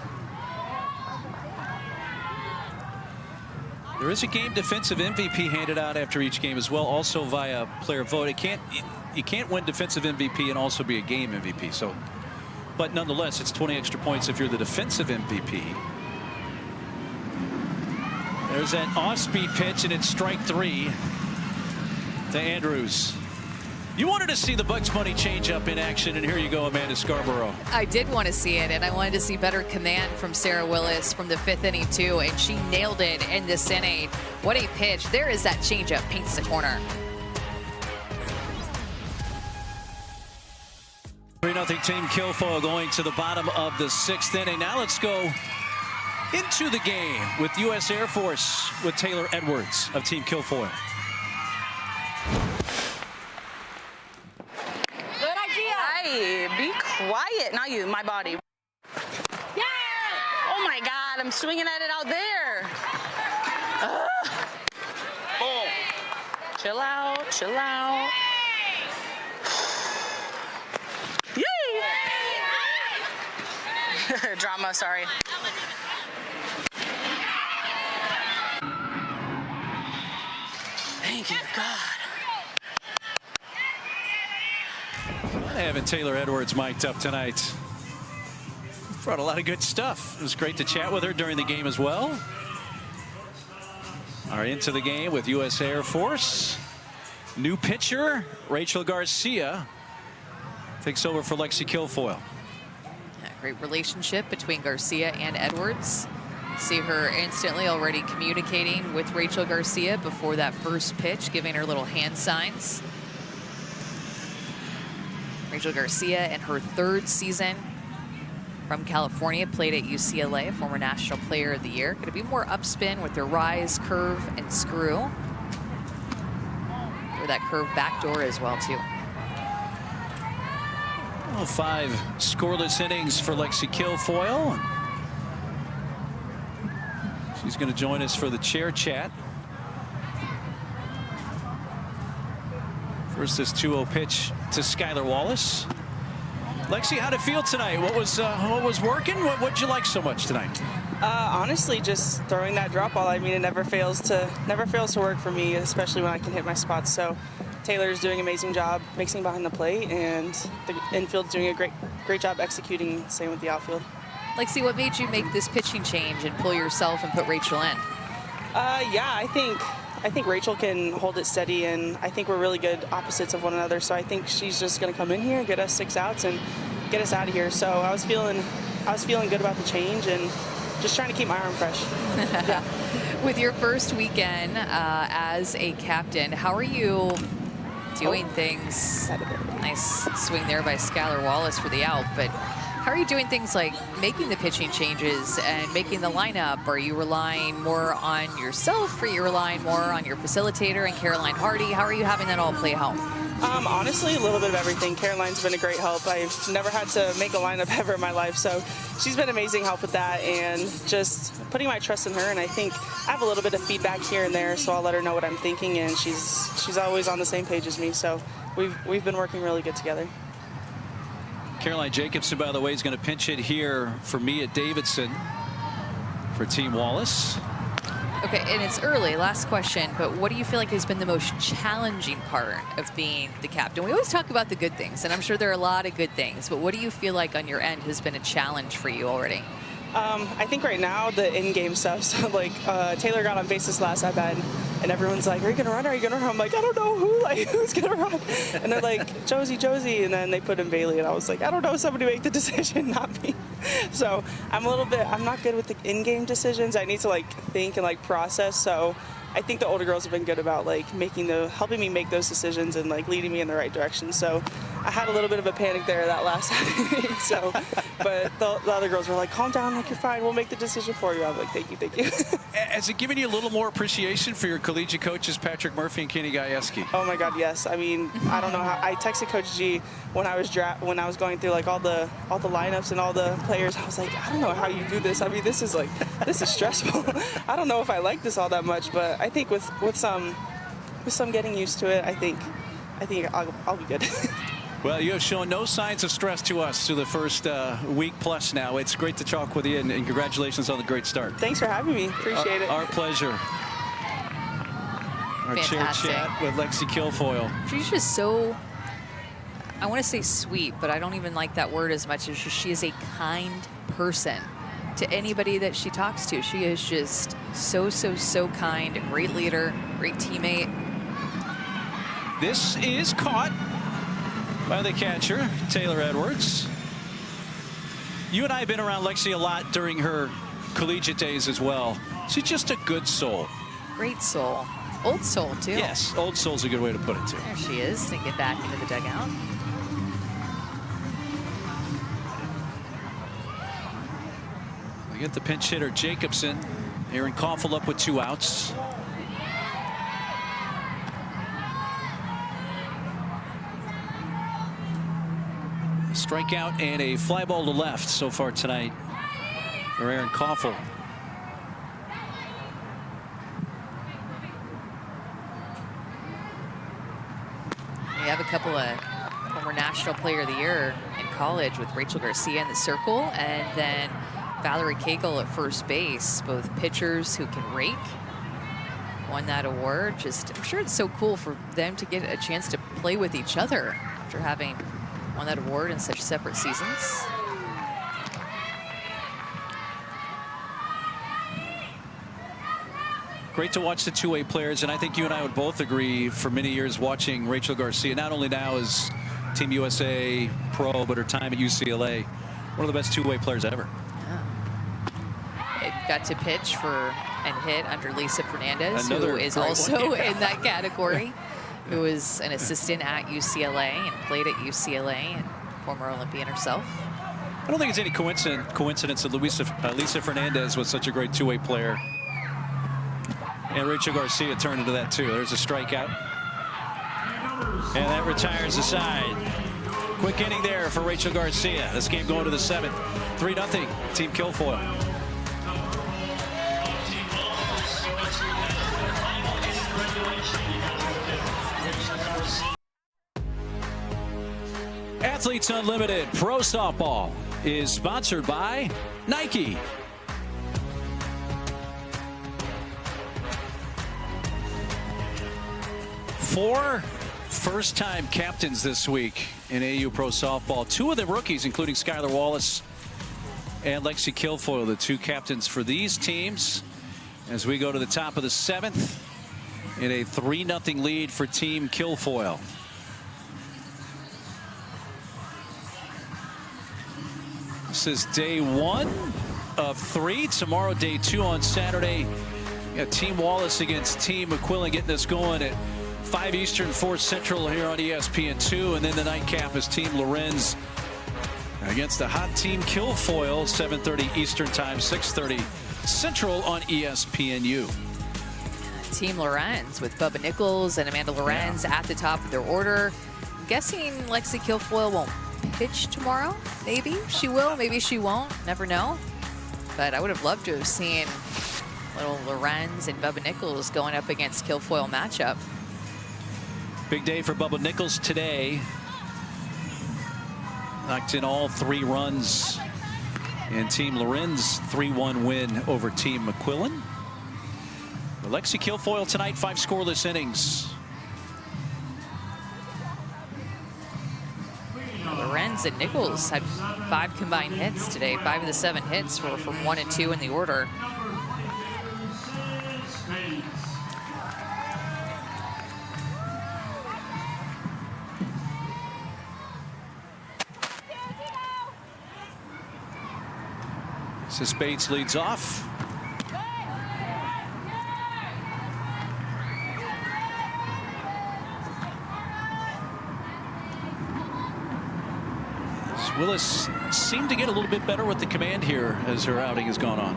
There is a game defensive MVP handed out after each game as well, also via player vote. You can't win defensive MVP and also be a game MVP. So, but nonetheless, it's 20 extra points if you're the defensive MVP. There's that off-speed pitch, and it's strike 3 to Andrews. You wanted to see the Bugs Bunny changeup in action, and here you go, Amanda Scarborough. I did want to see it, and I wanted to see better command from Sarah Willis from the 5th inning too, and she nailed it in this inning. What a pitch. There is that changeup, paints the corner. 3-0 Team Kilfoyl going to the bottom of the 6th inning. Now let's go into the game with U.S. Air Force with Taylor Edwards of Team Kilfoyl. Be quiet, not you, my body. Yeah! Oh my God, I'm swinging at it out there. Oh. Chill out, chill out. Yay! Drama, sorry. Thank you, God. Having Taylor Edwards mic'd up tonight. Brought a lot of good stuff. It was great to chat with her during the game as well. All right, into the game with U.S. Air Force. New pitcher, Rachel Garcia, takes over for Lexi Kilfoyl. Yeah, great relationship between Garcia and Edwards. See her instantly already communicating with Rachel Garcia before that first pitch, giving her little hand signs. Rachel Garcia in her 3rd season from California, played at UCLA, former National Player of the Year. Going to be more upspin with their rise, curve, and screw. Or that curve backdoor as well, too. Well, 5 scoreless innings for Lexi Kilfoyl. She's going to join us for the chair chat. First, this 2-0 pitch to Skylar Wallace. Lexi, how'd it feel tonight? What was working? What'd you like so much tonight? Honestly, just throwing that drop ball. I mean, it never fails to work for me, especially when I can hit my spots. So Taylor's doing an amazing job mixing behind the plate, and the infield's doing a great job executing. Same with the outfield. Lexi, what made you make this pitching change and pull yourself and put Rachel in? Yeah, I think Rachel can hold it steady, and I think we're really good opposites of one another. So I think she's just going to come in here, get us 6 outs, and get us out of here. So I was feeling good about the change and just trying to keep my arm fresh. Yeah. With your first weekend as a captain, how are you doing things? Nice swing there by Skylar Wallace for the out, but how How are you doing things like making the pitching changes and making the lineup? Are you relying more on yourself? Or are you relying more on your facilitator and Caroline Hardy? How are you having that all play out? Honestly, a little bit of everything. Caroline's been a great help. I've never had to make a lineup ever in my life, so she's been amazing help with that and just putting my trust in her. And I think I have a little bit of feedback here and there, so I'll let her know what I'm thinking, and she's always on the same page as me. So we've been working really good together. Caroline Jacobson, by the way, is going to pinch hit here for Mia Davidson for Team Wallace. Okay, and it's early, last question, but what do you feel like has been the most challenging part of being the captain? We always talk about the good things, and I'm sure there are a lot of good things, but what do you feel like on your end has been a challenge for you already? I think right now the in-game stuff. So like Taylor got on base this last at bat, and everyone's like, "Are you gonna run? Are you gonna run?" I'm like, "I don't know who's gonna run." And they're like, "Josie," and then they put in Bailey, and I was like, "I don't know. Somebody make the decision, not me." So I'm not good with the in-game decisions. I need to like think and like process. So I think the older girls have been good about like helping me make those decisions and like leading me in the right direction. So I had a little bit of a panic there that last inning. So, but the other girls were like, "Calm down, like you're fine. We'll make the decision for you." I'm like, "Thank you." Has it given you a little more appreciation for your collegiate coaches, Patrick Murphy and Kenny Gajewski? Oh my God, yes. I mean, I don't know how. I texted Coach G when I was going through like all the lineups and all the players. I was like, "I don't know how you do this. I mean, this is stressful. I don't know if I like this all that much, but I think with some getting used to it, I think I'll be good." Well, you have shown no signs of stress to us through the first week plus now. It's great to talk with you, and congratulations on the great start. Thanks for having me. Appreciate it. Our pleasure. Our Fantastic. chair chat with Lexi Kilfoyl. She's just so, I want to say sweet, but I don't even like that word as much as she is a kind person to anybody that she talks to. She is just so kind, a great leader, great teammate. This is caught by the catcher, Taylor Edwards. You and I have been around Lexi a lot during her collegiate days as well. She's just a good soul. Great soul. Old soul, too. Yes, old soul's a good way to put it, too. There she is to get back into the dugout. We get the pinch hitter, Jacobson. Aaron Kilfoyl up with 2 outs. Strikeout and a fly ball to left so far tonight for Aaron Kilfoyl. We have a couple of former National Player of the Year in college with Rachel Garcia in the circle and then Valerie Cagle at first base, both pitchers who can rake. Won that award. I'm sure it's so cool for them to get a chance to play with each other after having won that award in such separate seasons. Great to watch the two-way players, and I think you and I would both agree for many years watching Rachel Garcia, not only now as Team USA pro, but her time at UCLA, one of the best two-way players ever. Yeah. It got to pitch for and hit under Lisa Fernandez, Another who is great also one. in that category, who was an assistant at UCLA and played at UCLA and former Olympian herself. I don't think it's any coincidence that Lisa Fernandez was such a great two-way player. And Rachel Garcia turned into that too. There's a strikeout. And that retires the side. Quick inning there for Rachel Garcia. This game going to the 7th. 3-0 Team Kilfoyl. Athletes Unlimited Pro Softball is sponsored by Nike. Four first-time captains this week in AU Pro Softball. 2 of them rookies, including Skylar Wallace and Lexi Kilfoyl, the 2 captains for these teams. As we go to the top of the 7th in a 3-0 lead for Team Kilfoyl. This is day 1 of 3. Tomorrow, day 2 on Saturday. We got Team Wallace against Team McQuillan getting this going at 5 Eastern, 4 Central here on ESPN2. And then the nightcap is Team Lorenz against the hot team Kilfoyl, 7:30 Eastern Time, 6:30 Central on ESPNU. Team Lorenz with Bubba Nichols and Amanda Lorenz at the top of their order. I'm guessing Lexi Kilfoyl won't pitch tomorrow. Maybe she will, maybe she won't. Never know. But I would have loved to have seen little Lorenz and Bubba Nichols going up against Kilfoyl matchup. Big day for Bubba Nichols today. Knocked in all 3 runs in Team Lorenz 3-1 win over Team McQuillan. Lexi Kilfoyl tonight, 5 scoreless innings. Lorenz and Nichols had 5 combined hits today. 5 of the 7 hits were from 1 and 2 in the order. Bates leads off. Willis seemed to get a little bit better with the command here as her outing has gone on.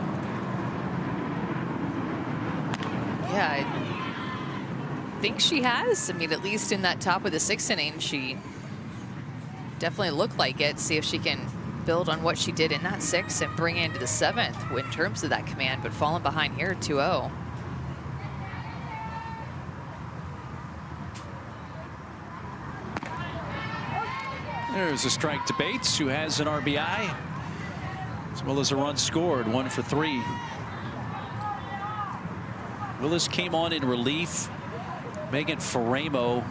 Yeah, I think she has. I mean, at least in that top of the 6th inning, she definitely looked like it. See if she can build on what she did in that 6th and bring it into the 7th in terms of that command, but falling behind here 2-0. There's a strike to Bates, who has an RBI, as well as a run scored, 1 for 3. Willis came on in relief. Megan Faramo,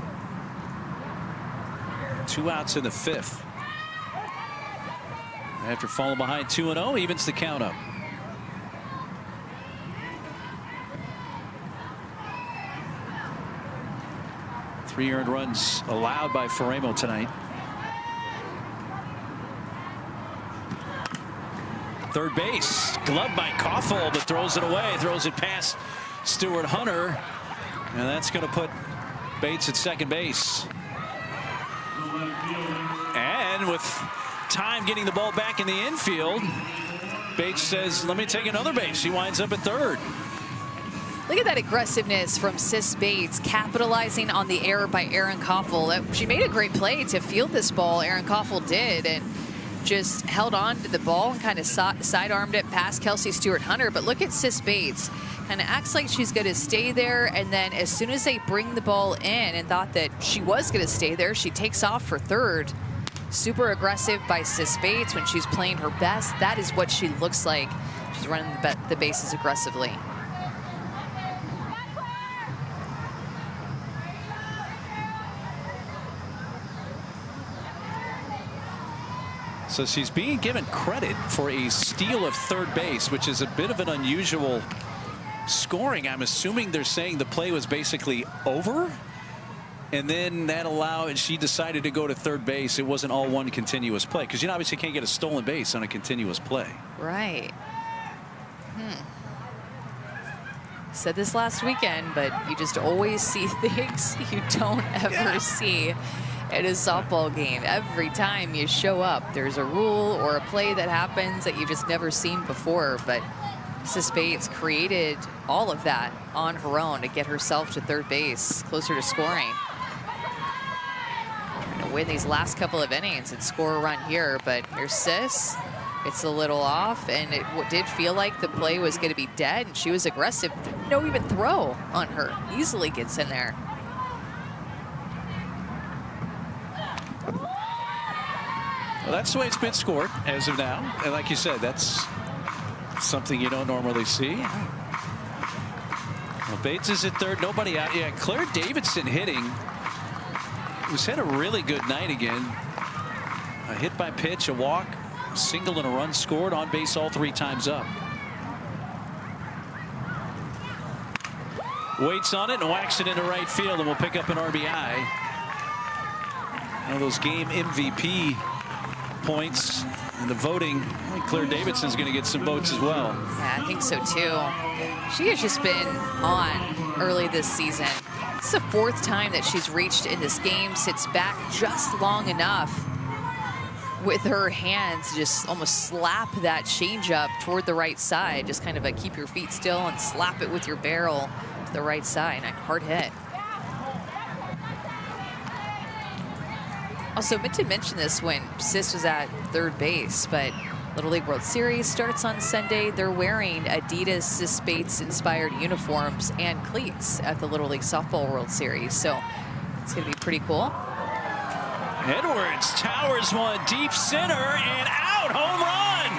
2 outs in the 5th. After falling behind 2-0, evens the count up. Three earned runs allowed by Faramo tonight. Third base, gloved by Kilfoyl, but throws it away, throws it past Stuart Hunter, and that's going to put Bates at second base. And with time getting the ball back in the infield, Bates says, let me take another base. She winds up at third. Look at that aggressiveness from Sis Bates, capitalizing on the error by Erin Kilfoyl. She made a great play to field this ball, Erin Kilfoyl did, and just held on to the ball and kind of sidearmed it past Kelsey Stewart Hunter. But look at Sis Bates, kind of acts like she's going to stay there, and then as soon as they bring the ball in and thought that she was going to stay there, she takes off for third. Super aggressive by Sis Bates when she's playing her best. That is what she looks like. She's running the bases aggressively. So she's being given credit for a steal of third base, which is a bit of an unusual scoring. I'm assuming they're saying the play was basically over, and then that allowed, she decided to go to third base. It wasn't all one continuous play, because you know, obviously can't get a stolen base on a continuous play. Right. Said this last weekend, but you just always see things you don't ever see at a softball game. Every time you show up, there's a rule or a play that happens that you've just never seen before. But Sis Bates created all of that on her own to get herself to third base, closer to scoring. Trying to win these last couple of innings and score a run here, but here's Sis. It's a little off, and it did feel like the play was going to be dead, and she was aggressive. No even throw on her. Easily gets in there. Well, that's the way it's been scored as of now. And like you said, that's something you don't normally see. Well, Bates is at third, nobody out. Yeah, Claire Davidson hitting. Who's had a really good night again. A hit by pitch, a walk, single, and a run scored, on base all 3 times up. Waits on it and whacks it into right field, and will pick up an RBI. One of those game MVP points in the voting. I think Claire Davidson's going to get some votes as well. Yeah, I think so too. She has just been on early this season. It's the 4th time that she's reached in this game, sits back just long enough with her hands, just almost slap that changeup toward the right side. Just kind of a keep your feet still and slap it with your barrel to the right side. And a hard hit. Also, meant to mention this when Sis was at third base, but Little League World Series starts on Sunday. They're wearing Adidas Sis Bates-inspired uniforms and cleats at the Little League Softball World Series. So it's going to be pretty cool. Edwards towers one deep center and out. Home run.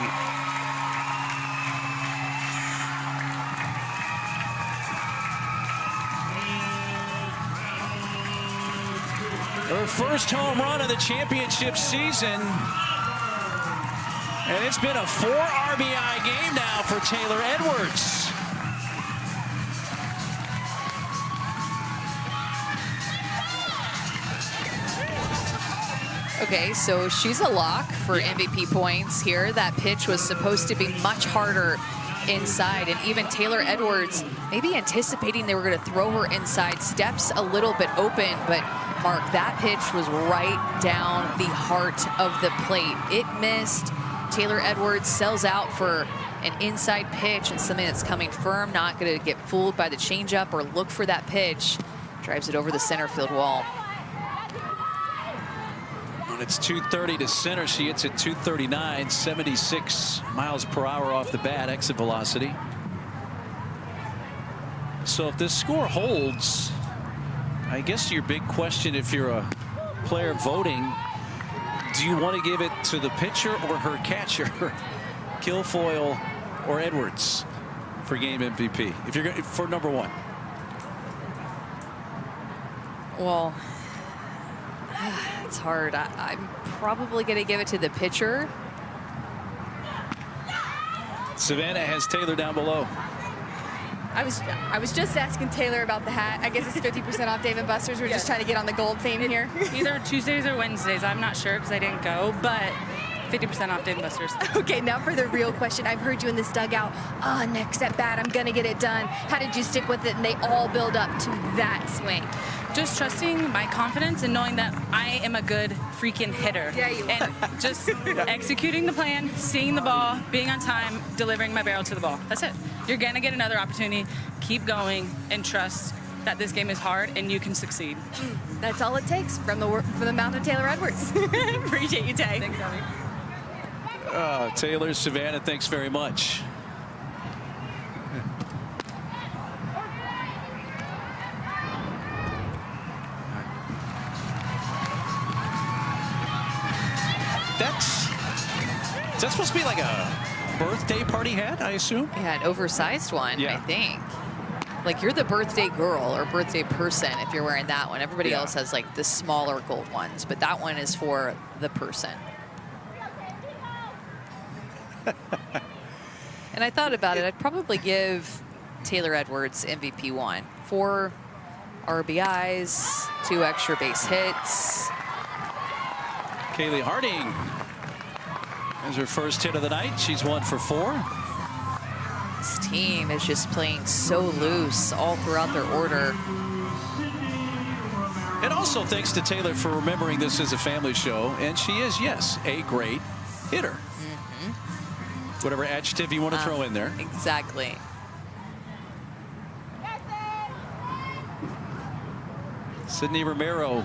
Her first home run of the championship season. And it's been a 4 RBI game now for Taylor Edwards. Okay, so she's a lock for MVP points here. That pitch was supposed to be much harder inside, and even Taylor Edwards maybe anticipating they were going to throw her inside, steps a little bit open, but Mark, that pitch was right down the heart of the plate. It missed. Taylor Edwards sells out for an inside pitch and something that's coming firm, not going to get fooled by the changeup or look for that pitch. Drives it over the center field wall. When it's 230 to center, she hits at 239, 76 miles per hour off the bat, exit velocity. So if this score holds, I guess your big question, if you're a player voting, do you want to give it to the pitcher or her catcher, Kilfoyl or Edwards, for game MVP? If you're for number one. Well, it's hard. I'm probably going to give it to the pitcher. Savannah has Taylor down below. I was just asking Taylor about the hat. I guess it's 50% off Dave & Buster's. We're just trying to get on the gold theme here. Either Tuesdays or Wednesdays. I'm not sure because I didn't go, but 50% off Dave & Buster's. Okay, now for the real question. I've heard you in this dugout. Next at bat, I'm going to get it done. How did you stick with it? And they all build up to that swing. Just trusting my confidence and knowing that I am a good freaking hitter. Yeah, you are. And just executing the plan, seeing the ball, being on time, delivering my barrel to the ball. That's it. You're going to get another opportunity. Keep going and trust that this game is hard and you can succeed. That's all it takes from the mouth of Taylor Edwards. Appreciate you, Tay. Thanks, Ellie. Taylor, Savannah, thanks very much. Is that supposed to be like a birthday party hat, I assume? Yeah, an oversized one, yeah. I think. Like, you're the birthday girl or birthday person if you're wearing that one. Everybody else has like the smaller gold ones, but that one is for the person. And I thought about it. I'd probably give Taylor Edwards MVP 1. 4 RBIs, 2 extra base hits. Kaylee Harding has her first hit of the night. She's 1 for 4. This team is just playing so loose all throughout their order. And also thanks to Taylor for remembering this is a family show. And she is, yes, a great hitter. Whatever adjective you want to throw in there. Exactly. Sydney Romero.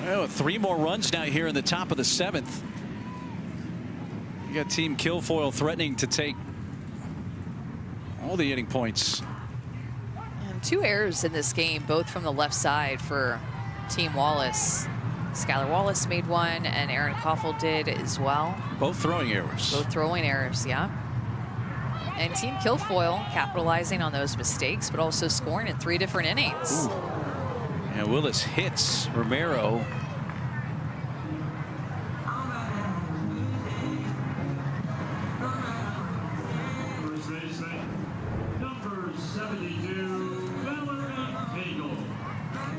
Well, 3 more runs now here in the top of the 7th. You got Team Kilfoyl threatening to take all the inning points. And 2 errors in this game, both from the left side for Team Wallace. Skylar Wallace made one, and Aaron Koffel did as well. Both throwing errors. Both throwing errors, yeah. And Team Kilfoyl capitalizing on those mistakes, but also scoring in 3 different innings. Ooh. And Willis hits Romero.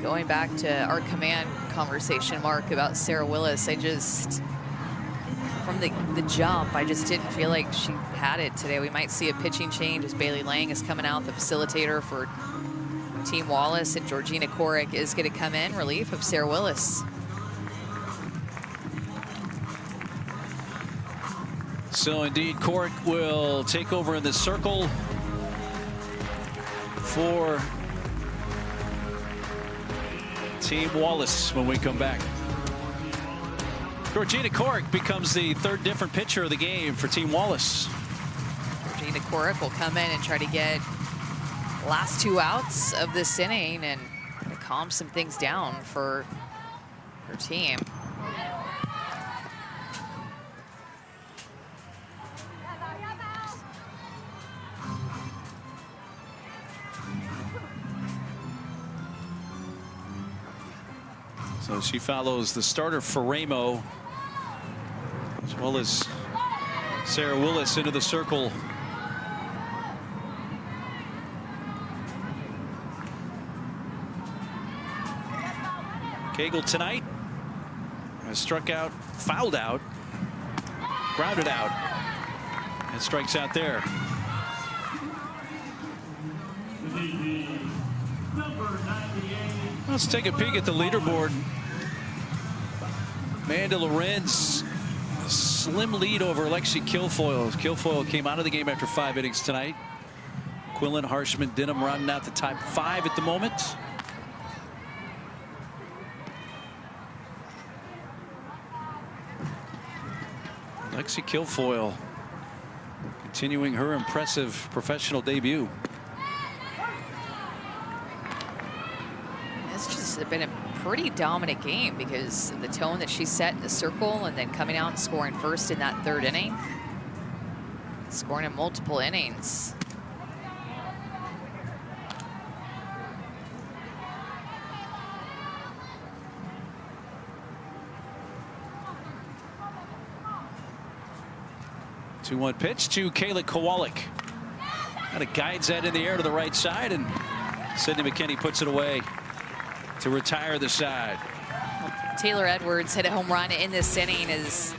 Going back to our command conversation, Mark, about Sarah Willis, from from the jump, I just didn't feel like she had it today. We might see a pitching change as Bailey Lang is coming out, the facilitator for Team Wallace, and Georgina Korick is going to come in, relief of Sarah Willis. So indeed, Korick will take over in the circle for Team Wallace when we come back. Georgina Korick becomes the third different pitcher of the game for Team Wallace. Georgina Korick will come in and try to get last 2 outs of this inning and calm some things down for her team. So she follows the starter Faremo, as well as Sarah Willis into the circle. Cagle tonight has struck out, fouled out, grounded out, and strikes out there. Let's take a peek at the leaderboard. Amanda Lorenz, a slim lead over Alexi Kilfoyl. Kilfoyl came out of the game after 5 innings tonight. Quillen, Harshman, Denham rounding out the top 5 at the moment. Alexi Kilfoyl continuing her impressive professional debut. It's just been a pretty dominant game because of the tone that she set in the circle and then coming out and scoring first in that 3rd inning. Scoring in multiple innings. The 2-1 pitch to Kayla Kowalik. Kind of guides that in the air to the right side, and Sydney McKinney puts it away to retire the side. Taylor Edwards hit a home run in this inning as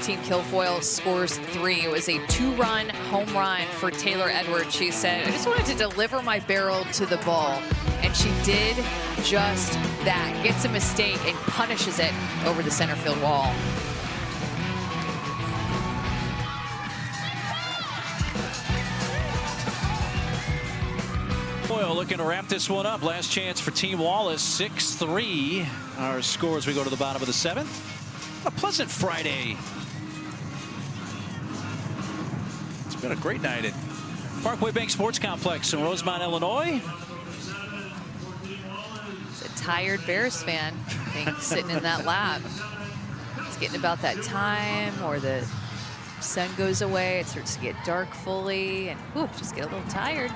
Team Kilfoyl scores 3. It was a 2-run home run for Taylor Edwards. She said, I just wanted to deliver my barrel to the ball. And she did just that. Gets a mistake and punishes it over the center field wall. Looking to wrap this one up. Last chance for Team Wallace. 6-3 our score as we go to the bottom of the 7th. A pleasant Friday. It's been a great night at Parkway Bank Sports Complex in Rosemont, Illinois. It's a tired Bears fan, I think, sitting in that lap. It's getting about that time or the sun goes away. It starts to get dark fully and just get a little tired.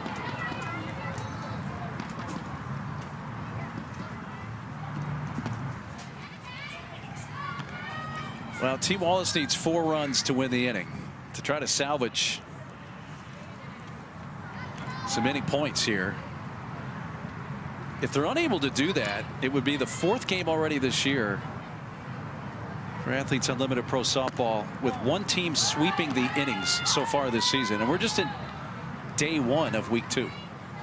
Well, Team Wallace needs 4 runs to win the inning to try to salvage some inning points here. If they're unable to do that, it would be the 4th game already this year for Athletes Unlimited Pro Softball, with one team sweeping the innings so far this season. And we're just in day 1 of week 2.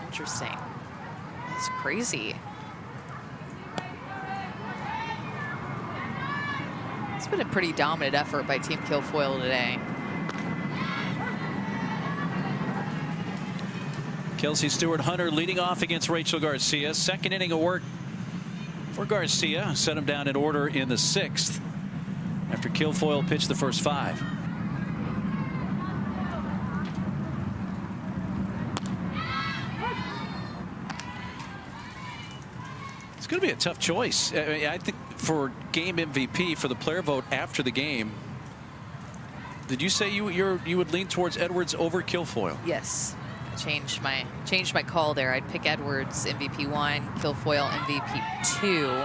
Interesting. It's crazy. It's been a pretty dominant effort by Team Kilfoyl today. Kelsey Stewart-Hunter leading off against Rachel Garcia. 2nd inning of work for Garcia. Set him down in order in the 6th after Kilfoyl pitched the first 5. It's going to be a tough choice. I think for game MVP, for the player vote after the game. Did you say you would lean towards Edwards over Kilfoyl? Yes. Changed my call there. I'd pick Edwards MVP 1, Kilfoyl MVP 2.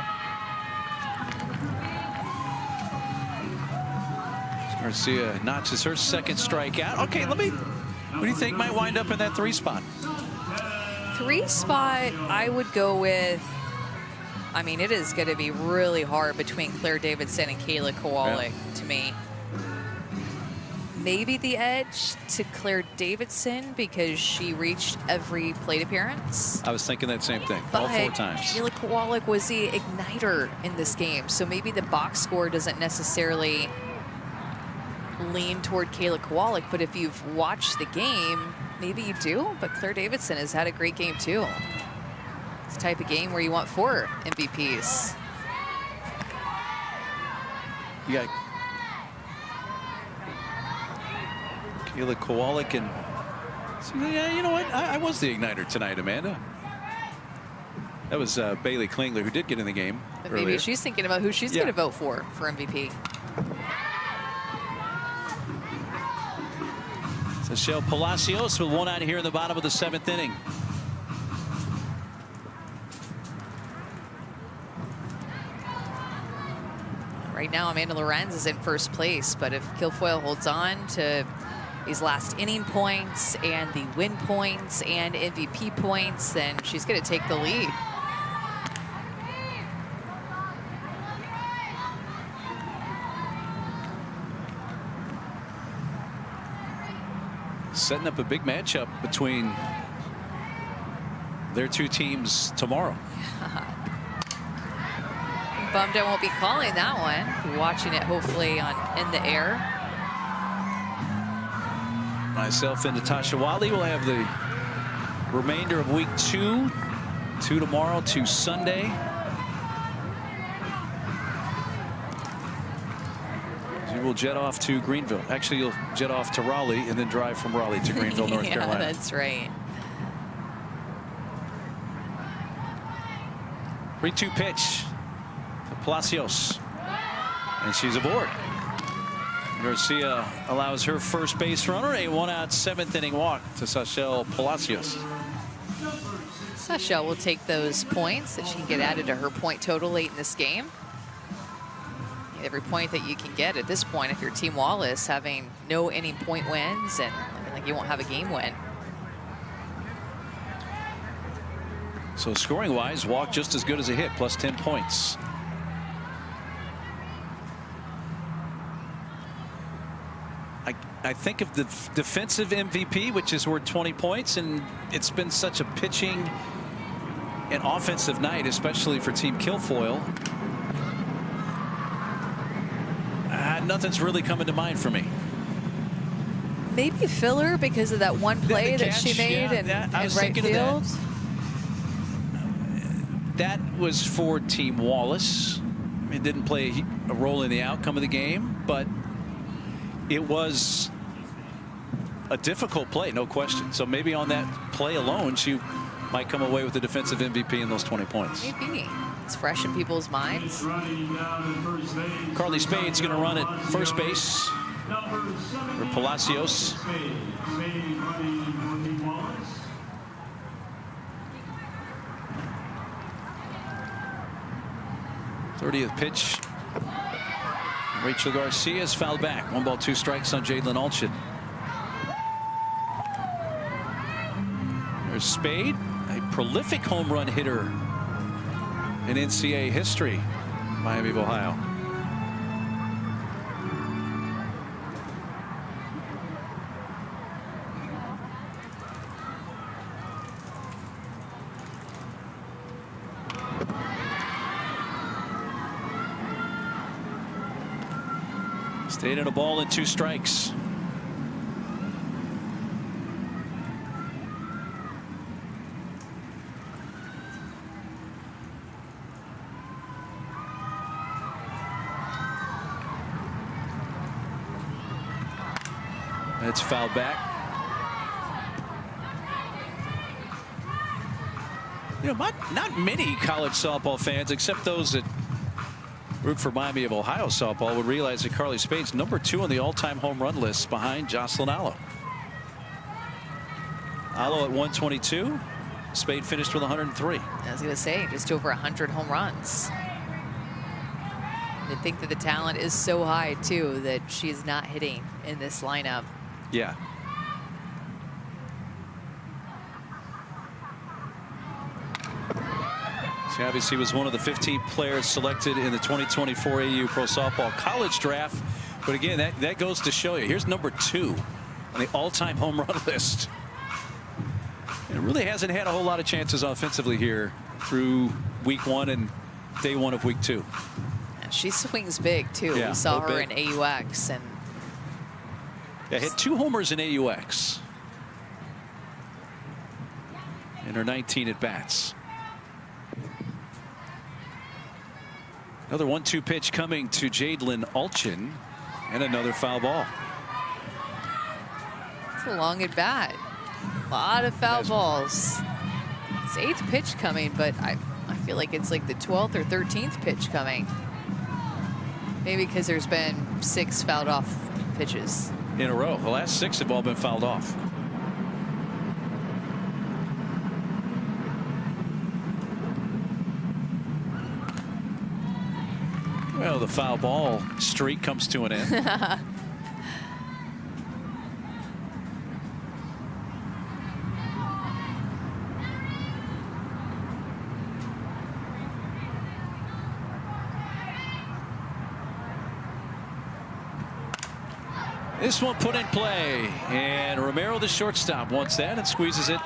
Garcia notches her 2nd strikeout. Okay, what do you think might wind up in that 3 spot? 3 spot, I would go with, I mean, it is going to be really hard between Claire Davidson and Kayla Kowalik to me. maybe the edge to Claire Davidson because she reached every plate appearance. I was thinking that same thing, But all 4 times. Kayla Kowalik was the igniter in this game, so maybe the box score doesn't necessarily lean toward Kayla Kowalik, but if you've watched the game, maybe you do. But Claire Davidson has had a great game too. It's the type of game where you want 4 MVPs. You got Kayla Kowalik and so, yeah, you know what? I was the igniter tonight, Amanda. That was Bailey Klingler who did get in the game. But earlier. maybe she's thinking about who she's going to vote for MVP. Michelle Palacios with 1 out here in the bottom of the 7th inning. Right now, Amanda Lorenz is in first place, but if Kilfoyl holds on to these last inning points and the win points and MVP points, then she's going to take the lead. Setting up a big matchup between their 2 teams tomorrow. Bummed I won't be calling that one. Be watching it hopefully in the air. Myself and Natasha Wiley will have the remainder of week 2. 2 tomorrow, 2 Sunday. You will jet off to Greenville. Actually, you'll jet off to Raleigh and then drive from Raleigh to Greenville, North Carolina. That's right. 3-2 pitch to Palacios. And she's aboard. Garcia allows her first base runner a 1-out 7th inning walk to Sachelle Palacios. Sachelle will take those points that she can get added to her point total late in this game. Every point that you can get at this point, if you're Team Wallace having no inning point wins and looking like you won't have a game win. So scoring wise, walk just as good as a hit, plus 10 points. I think of the defensive MVP, which is worth 20 points, and it's been such a pitching and offensive night, especially for Team Kilfoyl. Nothing's really coming to mind for me. Maybe filler because of that one play that she made in right field. That was for Team Wallace. It didn't play a role in the outcome of the game, but it was a difficult play, no question. So maybe on that play alone, she might come away with the defensive MVP in those 20 points. Maybe. It's fresh in people's minds. Carly Spade's going to run at first base for Palacios. '30th pitch. Rachel Garcia's fouled back. 1 ball, 2 strikes on Jadlyn Alchin. There's Spade, a prolific home run hitter in NCAA history, Miami of Ohio. Stayed in a ball and 2 strikes. It's fouled back. You know, not many college softball fans, except those that root for Miami of Ohio softball, would realize that Carly Spade's #2 on the all-time home run list behind Jocelyn Allo. Allo at 122. Spade finished with 103. I was going to say, just over 100 home runs. I think that the talent is so high, too, that she's not hitting in this lineup. Yeah. She obviously was one of the 15 players selected in the 2024 AU Pro Softball College Draft. But again, that goes to show you. Here's number 2 on the all-time home run list. And it really hasn't had a whole lot of chances offensively here through week 1 and day 1 of week 2. And she swings big too. Yeah, we saw her big. in AUX and hit 2 homers in AUX in her 19 at bats. Another 1-2 pitch coming to Jadelyn Alchin, and another foul ball. it's a long at bat. A lot of foul balls. It's 8th pitch coming, but I feel like it's like the 12th or 13th pitch coming. Maybe because there's been 6 fouled off pitches In a row. The last 6 have all been fouled off. Well, the foul ball streak comes to an end. This one put in play, and Romero, the shortstop, wants that and squeezes it.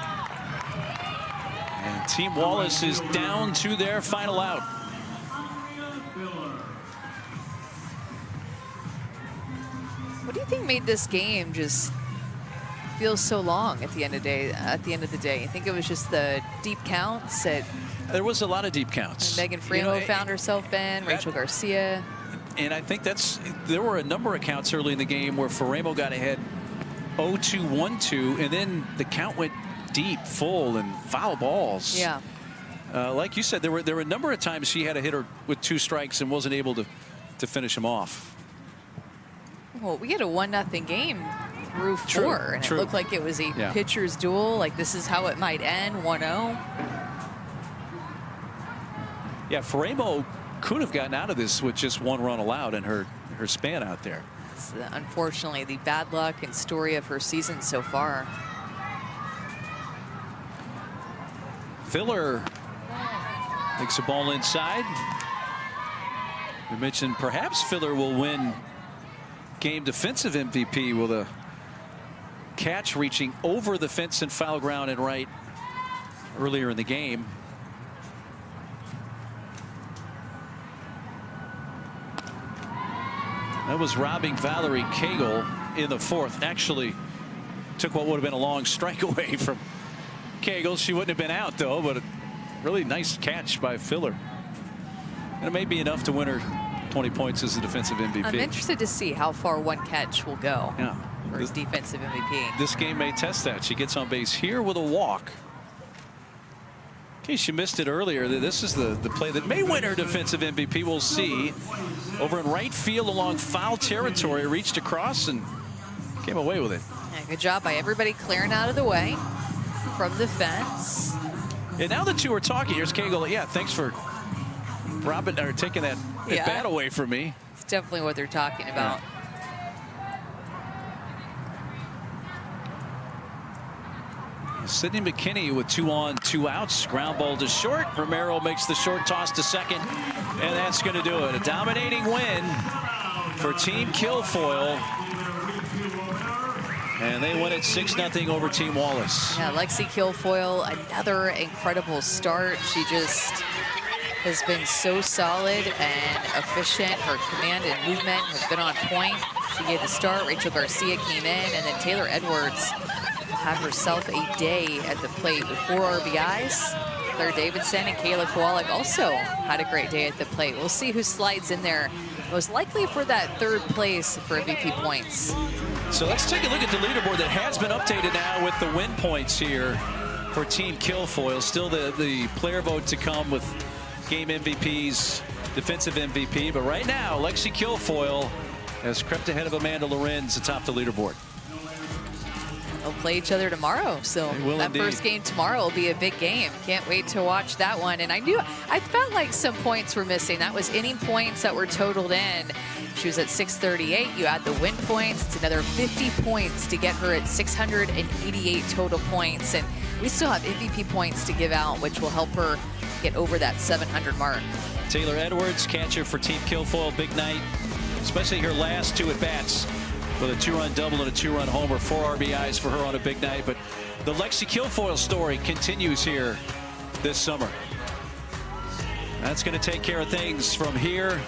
And Team Wallace is down to their final out. What do you think made this game just feel so long at the end of the day? I think it was just the deep counts. There was a lot of deep counts. Megan Framo found herself in. Rachel Garcia. And I think there were a number of counts early in the game where Framo got ahead 0-2, 1-2, and then the count went deep, full, and foul balls. Yeah. Like you said, there were a number of times she had a hitter with 2 strikes and wasn't able to finish them off. Well, we had a 1-0 game through 4, True, and true. it looked like it was a pitcher's duel. Like this is how it might end, 1-0. Yeah, Framo could have gotten out of this with just 1 run allowed in her span out there. It's unfortunately the bad luck and story of her season so far. Filler takes a ball inside. We mentioned perhaps Filler will win game defensive MVP with a catch reaching over the fence and foul ground and right earlier in the game. That was robbing Valerie Cagle in the 4th. Actually took what would have been a long strike away from Cagle. She wouldn't have been out though, but a really nice catch by Filler. And it may be enough to win her 20 points as the defensive MVP. I'm interested to see how far one catch will go for This defensive MVP. This game may test that. She gets on base here with a walk. In case you missed it earlier, this is the play that may win her defensive MVP. We'll see. Over in right field along foul territory, reached across and came away with it. Yeah, good job by everybody clearing out of the way from the fence. And now the two are talking. Here's Cagle. Yeah, thanks for taking that bat away from me. It's definitely what they're talking about. Sydney McKinney with 2 on, 2 outs. Ground ball to short. Romero makes the short toss to second, and that's going to do it. A dominating win for Team Kilfoyl. And they win it 6-0 over Team Wallace. Yeah, Lexi Kilfoyl, another incredible start. She just has been so solid and efficient. Her command and movement have been on point. She gave the start. Rachel Garcia came in, and then Taylor Edwards had herself a day at the plate with 4 RBIs. Claire Davidson and Kayla Kowalik also had a great day at the plate. We'll see who slides in there most likely for that 3rd place for MVP points. So let's take a look at the leaderboard that has been updated now with the win points here for Team Kilfoyl. Still the player vote to come with game MVPs, defensive MVP. But right now, Lexi Kilfoyl has crept ahead of Amanda Lorenz atop the leaderboard. They'll play each other tomorrow, so that indeed. first game tomorrow will be a big game. Can't wait to watch that one. And I felt like some points were missing. That was inning points that were totaled in. She was at 638. You add the win points, it's another 50 points to get her at 688 total points. And we still have MVP points to give out, which will help her get over that 700 mark. Taylor Edwards, catcher for Team Kilfoyl. Big night especially her last 2 at-bats with a 2-run double and a 2-run homer, 4 RBIs for her on a big night. But the Lexi Kilfoyl story continues here this summer. That's going to take care of things from here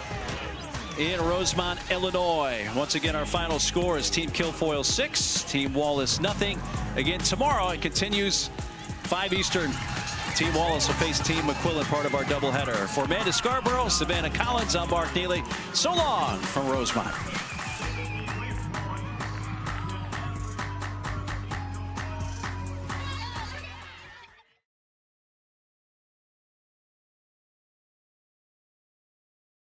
in Rosemont, Illinois. Once again, our final score is Team Kilfoyl 6, Team Wallace nothing. Again, tomorrow it continues 5 Eastern. Team Wallace will face Team McQuillan, part of our doubleheader. For Amanda Scarborough, Savannah Collins, I'm Mark Neely. So long from Rosemont.